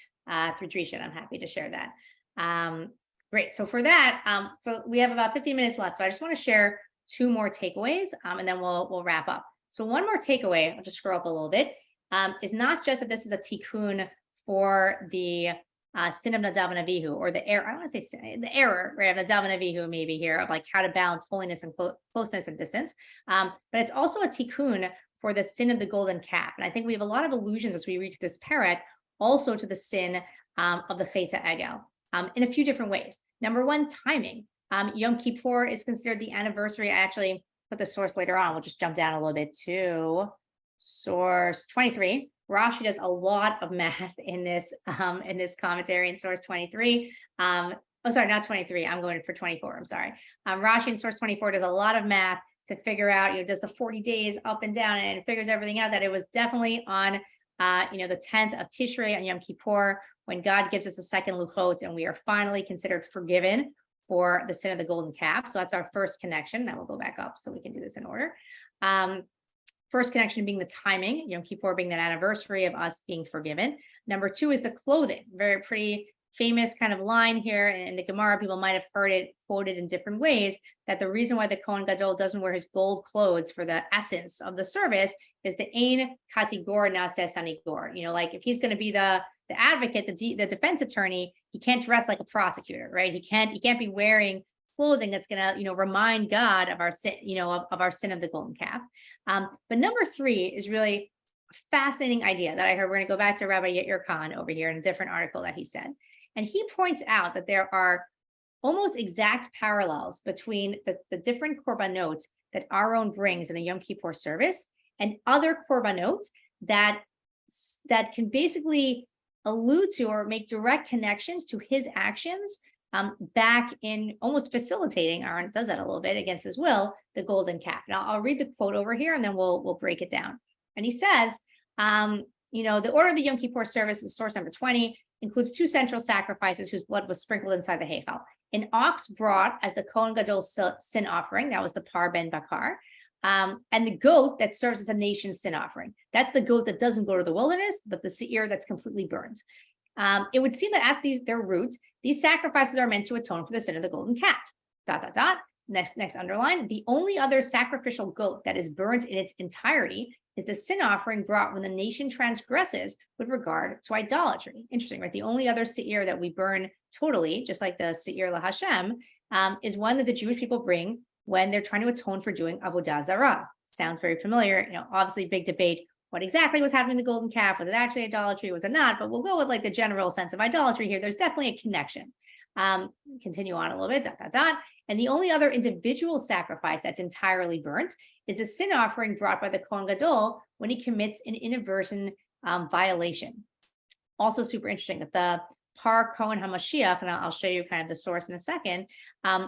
S2: through Drisha, and I'm happy to share that. Great. So for that, we have about 15 minutes left. So I just want to share two more takeaways, and then we'll wrap up. So one more takeaway, I'll just scroll up a little bit, is not just that this is a tikkun for the sin of Nadav and Avihu, or the error, I don't want to say sin, the error, right, of Nadav and Avihu, maybe here, of like how to balance holiness and closeness and distance. But it's also a tikkun for the sin of the golden calf. And I think we have a lot of allusions as we read this parak also to the sin of the Feta Egel in a few different ways. Number one, timing. Yom Kippur is considered the anniversary. I actually put the source later on. We'll just jump down a little bit to source 23. Rashi does a lot of math in this commentary in source 23. Oh, sorry, not 23. I'm going for 24. I'm sorry. Rashi in source 24 does a lot of math to figure out, does the 40 days up and down, and it figures everything out, that it was definitely on, the 10th of Tishrei on Yom Kippur, when God gives us a second luchot, and we are finally considered forgiven for the sin of the golden calf. So that's our first connection. Now we'll go back up so we can do this in order. First connection being the timing, Yom Kippur being that anniversary of us being forgiven. Number two is the clothing. Very pretty famous kind of line here in the Gemara. People might have heard it quoted in different ways, that the reason why the Kohen Gadol doesn't wear his gold clothes for the essence of the service is the ein katigor nase sanigor. Like if he's going to be the advocate, the defense attorney, he can't dress like a prosecutor, right? He can't be wearing clothing that's going to, remind God of our sin, of our sin of the golden calf. But number three is really a fascinating idea that I heard. We're going to go back to Rabbi Yair Khan over here in a different article that he said. And he points out that there are almost exact parallels between the different korbanot that Aaron brings in the Yom Kippur service and other korbanot that can basically allude to or make direct connections to his actions back in almost facilitating, Aaron does that a little bit against his will, the golden calf. Now I'll read the quote over here and then we'll break it down. And he says, the order of the Yom Kippur service is source number 20, includes two central sacrifices whose blood was sprinkled inside the heichal. An ox brought as the Kohen Gadol's sin offering, that was the par ben bakar, and the goat that serves as a nation's sin offering. That's the goat that doesn't go to the wilderness, but the seir that's completely burned. It would seem that at their roots, these sacrifices are meant to atone for the sin of the golden calf. ... Next underline, the only other sacrificial goat that is burnt in its entirety is the sin offering brought when the nation transgresses with regard to idolatry. Interesting, right? The only other seir that we burn totally, just like the seir la Hashem, is one that the Jewish people bring when they're trying to atone for doing Avodah Zarah. Sounds very familiar. Obviously big debate. What exactly was happening to the golden calf? Was it actually idolatry? Was it not? But we'll go with like the general sense of idolatry here. There's definitely a connection. Continue on a little bit, ... And the only other individual sacrifice that's entirely burnt is the sin offering brought by the Kohen Gadol when he commits an inadvertent violation. Also super interesting that the Par Kohen HaMashiach, and I'll show you kind of the source in a second,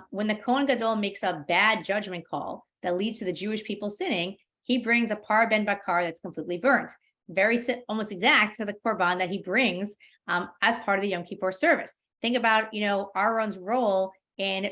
S2: when the Kohen Gadol makes a bad judgment call that leads to the Jewish people sinning, he brings a Par Ben Bakar that's completely burnt. Very almost exact to the Korban that he brings as part of the Yom Kippur service. Think about, Aaron's role in,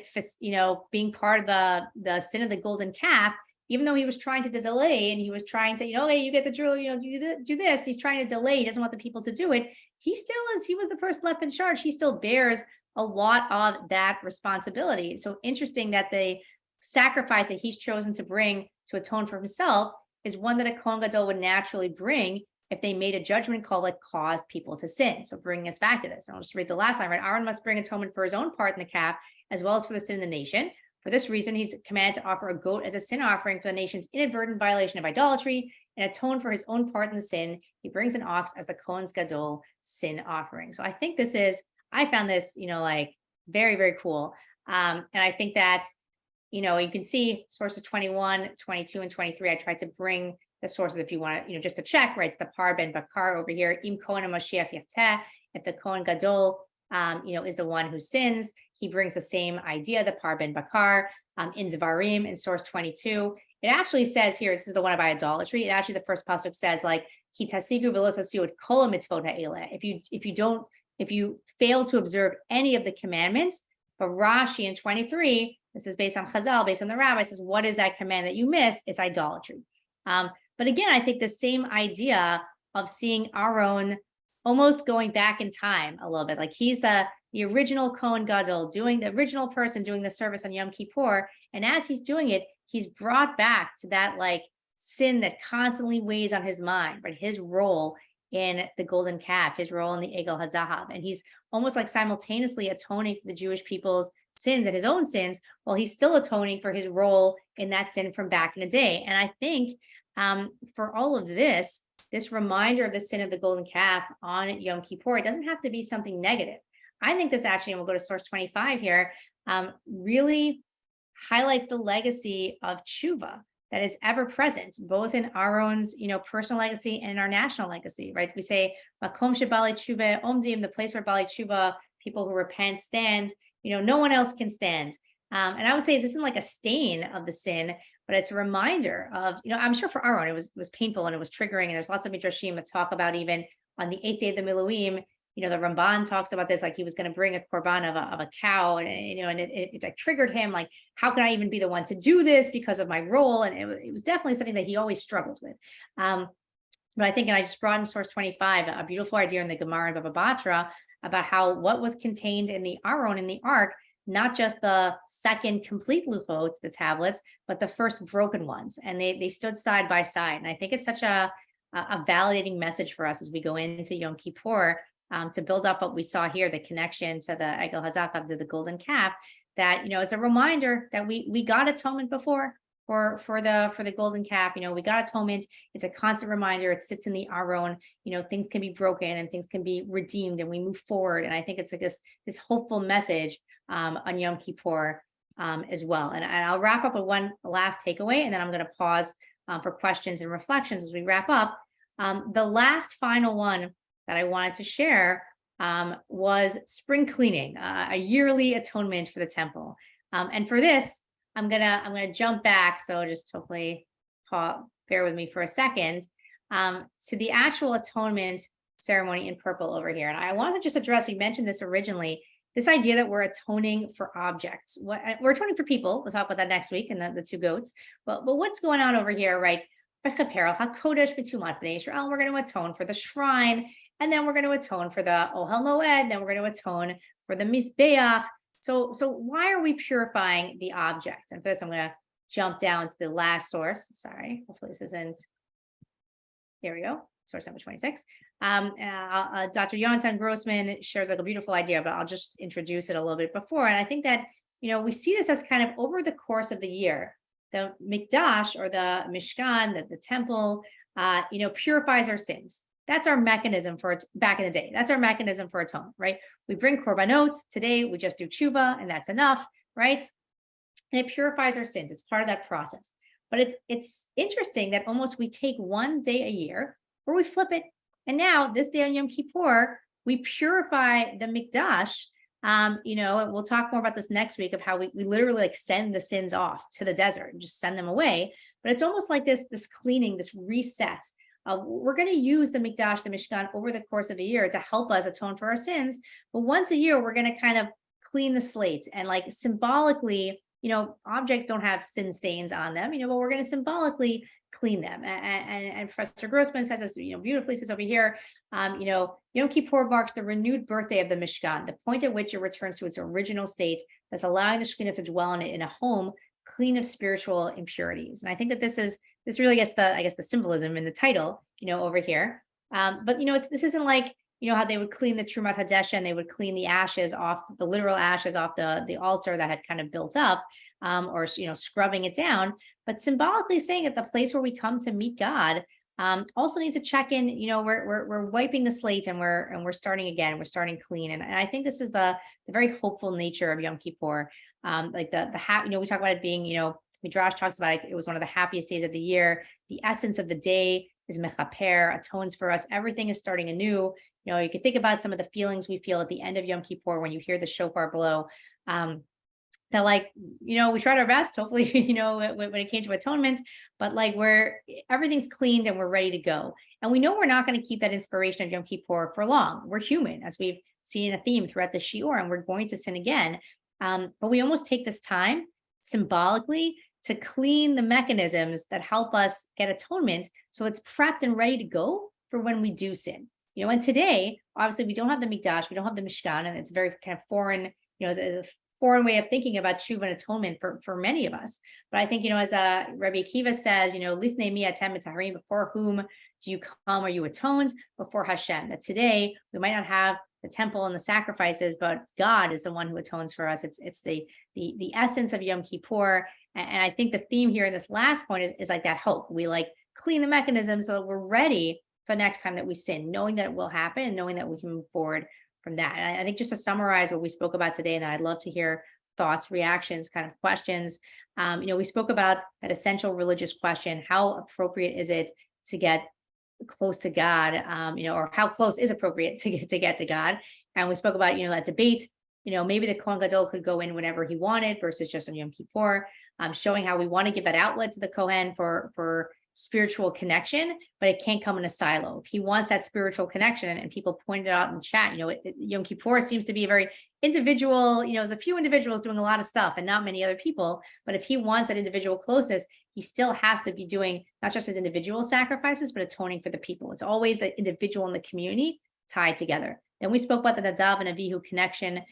S2: being part of the sin of the golden calf, even though he was trying to delay and he was trying to, hey, you get the drill, do this. He's trying to delay. He doesn't want the people to do it. he was the person left in charge. He still bears a lot of that responsibility. So interesting that the sacrifice that he's chosen to bring to atone for himself is one that a Kohen Gadol would naturally bring if they made a judgment call that caused people to sin. So bringing us back to this, and I'll just read the last line, right? Aaron must bring atonement for his own part in the calf, as well as for the sin of the nation. For this reason, he's commanded to offer a goat as a sin offering for the nation's inadvertent violation of idolatry and atone for his own part in the sin. He brings an ox as the Kohen Gadol sin offering. So I think I found this, like very, very cool. And I think that, you can see sources 21, 22, and 23. I tried to bring the sources if you want to, just to check, right? It's the Par Ben Bakar over here. Im Kohen Mashiach Yafteh. If the Kohen Gadol, is the one who sins, he brings the same idea, the Par Ben Bakar, in Zvarim, in source 22. It actually says here, this is the one about idolatry. It actually, the first pasuk says, like, Ki tasigu v'lo tasiu et kol mitzvot ha'eleh. If you fail to observe any of the commandments, but Rashi in 23, this is based on Chazal, based on the rabbi, says, what is that command that you missed? It's idolatry. But again, I think the same idea of seeing Aaron almost going back in time a little bit, like he's the original Kohen Gadol, the original person doing the service on Yom Kippur. And as he's doing it, he's brought back to that sin that constantly weighs on his mind, right? His role in the golden calf, his role in the Egel HaZahav. And he's almost like simultaneously atoning for the Jewish people's sins and his own sins, while he's still atoning for his role in that sin from back in the day. And I think for all of this reminder of the sin of the golden calf on Yom Kippur, it doesn't have to be something negative. I think this actually, and we'll go to source 25 here, really highlights the legacy of tshuva that is ever present, both in Aaron's, personal legacy and in our national legacy, right? We say, Makom shebali tshuva omdim, the place where bali tshuva, people who repent, stand, no one else can stand. And I would say this isn't like a stain of the sin, but it's a reminder of, I'm sure for Aaron, it was painful and it was triggering. And there's lots of midrashim that talk about even on the 8th day of the Miluim, the Ramban talks about this, like he was going to bring a korban of a cow, and it like triggered him, like, how can I even be the one to do this because of my role? And it was definitely something that he always struggled with. But I think, and I just brought in source 25, a beautiful idea in the Gemara and Baba Batra about what was contained in the Aron, in the Ark, not just the second complete luchot, the tablets, but the first broken ones. And they stood side by side. And I think it's such a validating message for us as we go into Yom Kippur, to build up what we saw here, the connection to the Egel HaZachav, to the golden calf, that, it's a reminder that we got atonement before for the golden calf. We got atonement. It's a constant reminder. It sits in the Aron. Things can be broken and things can be redeemed, and we move forward. And I think it's like this hopeful message on Yom Kippur as well. And I'll wrap up with one last takeaway, and then I'm going to pause for questions and reflections as we wrap up. The last final one that I wanted to share was spring cleaning, a yearly atonement for the temple. And for this, I'm gonna jump back. So just hopefully bear with me for a second, to the actual atonement ceremony in purple over here. And I want to just address, we mentioned this originally, this idea that we're atoning for objects. We're atoning for people. We'll talk about that next week, and the two goats. But what's going on over here, right? We're going to atone for the shrine, and then we're going to atone for the Ohel Moed, then we're going to atone for the Mizbeach. So why are we purifying the objects? And for this, I'm going to jump down to the last source. Sorry, hopefully this isn't, here we go, source number 26. Dr. Jonathan Grossman shares like a beautiful idea, but I'll just introduce it a little bit before. And I think that, we see this as kind of over the course of the year, the Mikdash, or the Mishkan, the temple, purifies our sins. That's our mechanism for it back in the day. That's our mechanism for atonement, right? We bring korbanot. Today, we just do tshuva, and that's enough, right? And it purifies our sins. It's part of that process. But it's interesting that almost we take one day a year where we flip it. And now, this day on Yom Kippur, we purify the Mikdash. And we'll talk more about this next week, of how we literally like send the sins off to the desert and just send them away. But it's almost like this cleaning, this reset. We're going to use the Mikdash, the Mishkan, over the course of a year to help us atone for our sins. But once a year, we're going to kind of clean the slate, and like symbolically, objects don't have sin stains on them, but we're going to symbolically clean them. And Professor Grossman says this, beautifully says over here, Yom Kippur marks the renewed birthday of the Mishkan, the point at which it returns to its original state, that's allowing the Shekhinah to dwell in it in a home clean of spiritual impurities. And I think that this really gets the symbolism in the title, over here. But this isn't like, how they would clean the Trumat Hadesha and they would clean the ashes off, the literal ashes off the altar that had kind of built up, or scrubbing it down, but symbolically saying that the place where we come to meet God also needs to check in. We're wiping the slate and we're starting again. We're starting clean, and I think this is the very hopeful nature of Yom Kippur. Like we talk about it being, Midrash talks about it was one of the happiest days of the year. The essence of the day is mechaper, atones for us. Everything is starting anew. You can think about some of the feelings we feel at the end of Yom Kippur when you hear the shofar blow. That we tried our best, hopefully, when it came to atonement, but everything's cleaned and we're ready to go. And we know we're not going to keep that inspiration of Yom Kippur for long. We're human, as we've seen a theme throughout the Shiur, and we're going to sin again. But we almost take this time symbolically to clean the mechanisms that help us get atonement, so it's prepped and ready to go for when we do sin. And today, obviously, we don't have the Mikdash, we don't have the Mishkan, and it's very kind of foreign, a foreign way of thinking about tshuva and atonement for many of us. But I think, as Rabbi Akiva says, lifnei mi atem mitaharim, before whom do you come? Are you atoned? Before Hashem. That today we might not have the temple and the sacrifices, but God is the one who atones for us. It's the essence of Yom Kippur. And I think the theme here in this last point is like that hope. We clean the mechanism so that we're ready for next time that we sin, knowing that it will happen and knowing that we can move forward from that. And I think just to summarize what we spoke about today, and then I'd love to hear thoughts, reactions, kind of questions. We spoke about that essential religious question: how appropriate is it to get close to God? Or how close is appropriate to get to God? And we spoke about that debate. Maybe the Kohen Gadol could go in whenever he wanted versus just on Yom Kippur. Showing how we want to give that outlet to the Kohen for spiritual connection, but it can't come in a silo. If he wants that spiritual connection, and people pointed out in chat, Yom Kippur seems to be a very individual, there's a few individuals doing a lot of stuff and not many other people, but if he wants that individual closeness, he still has to be doing not just his individual sacrifices, but atoning for the people. It's always the individual and the community tied together. Then we spoke about the Nadav and Avihu connection,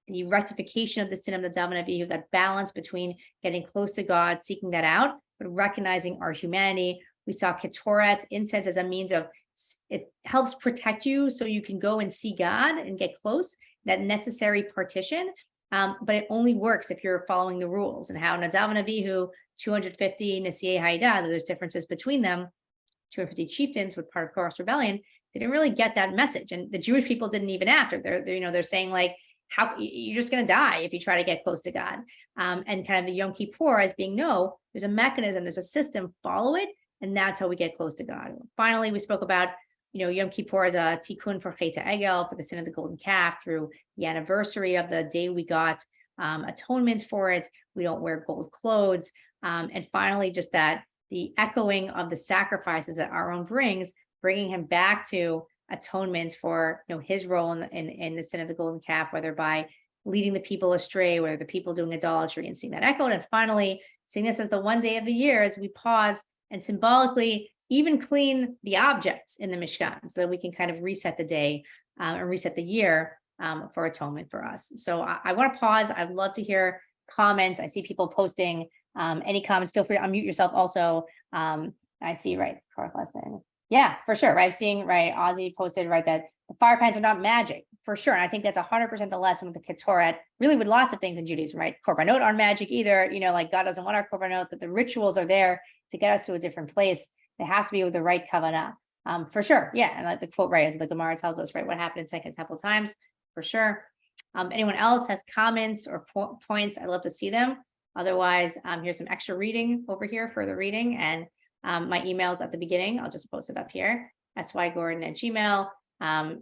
S2: the rectification of the sin of Nadav and Avihu, that balance between getting close to God, seeking that out, but recognizing our humanity. We saw Ketoret, incense, as a means of, it helps protect you so you can go and see God and get close, that necessary partition. But it only works if you're following the rules. And how Nadav and Avihu, 250 Nesiei Haidah, there's differences between them, 250 chieftains with part of Korach's rebellion, they didn't really get that message. And the Jewish people didn't even after. They're saying how you're just going to die if you try to get close to God. And kind of the Yom Kippur as being, no, there's a mechanism, there's a system, follow it. And that's how we get close to God. Finally, we spoke about, Yom Kippur as a tikkun for Chet HaEgel, for the sin of the golden calf, through the anniversary of the day we got atonement for it. We don't wear gold clothes. And finally, just that the echoing of the sacrifices that Aaron brings, bringing him back to atonement for his role in the sin of the golden calf, whether by leading the people astray, whether the people doing idolatry, and seeing that echoed. And finally, seeing this as the one day of the year as we pause and symbolically even clean the objects in the Mishkan, so that we can kind of reset the day and reset the year for atonement for us. So I want to pause. I'd love to hear comments. I see people posting any comments. Feel free to unmute yourself also. I see, right, Carl lesson. Yeah, for sure. Right. I'm seeing, right, Ozzy posted, right, that the fire pans are not magic, for sure. And I think that's 100% the lesson with the Ketoret, really with lots of things in Judaism, right? Korbanot aren't magic either. God doesn't want our korbanot, that the rituals are there to get us to a different place. They have to be with the right kavanah, for sure. Yeah. And the quote, right, as the Gemara tells us, right, what happened in Second Temple times, for sure. Anyone else has comments or points? I'd love to see them. Otherwise, here's some extra reading over here, further reading. And my email's at the beginning. I'll just post it up here, sygordon@gmail.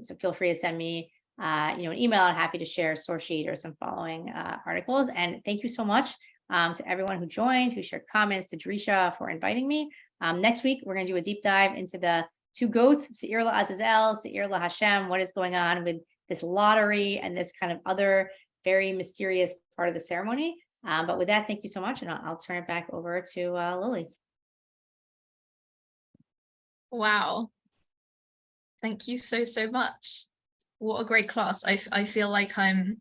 S2: So feel free to send me, an email. I'm happy to share a source sheet or some following articles. And thank you so much to everyone who joined, who shared comments, to Drisha for inviting me. Next week, we're going to do a deep dive into the two goats, Seir la Azazel, Seir la Hashem. What is going on with this lottery and this kind of other very mysterious part of the ceremony. But with that, thank you so much. And I'll turn it back over to Lily.
S1: Wow. Thank you so, so much. What a great class. I feel like I'm,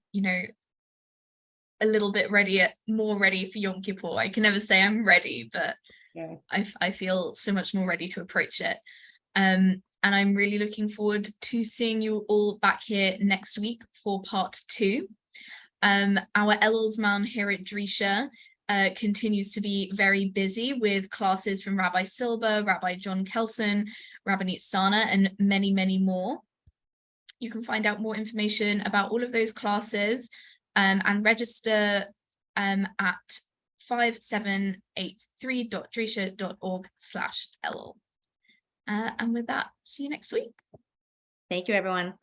S1: a little bit more ready for Yom Kippur. I can never say I'm ready, but
S2: Yeah.
S1: I feel so much more ready to approach it. And I'm really looking forward to seeing you all back here next week for part 2. Our Elulzman here at Drisha continues to be very busy with classes from Rabbi Silber, Rabbi John Kelson, Rabbi Nitzana, and many, many more. You can find out more information about all of those classes and register at 5783.drisha.org/Elul. And with that, see you next week.
S2: Thank you, everyone.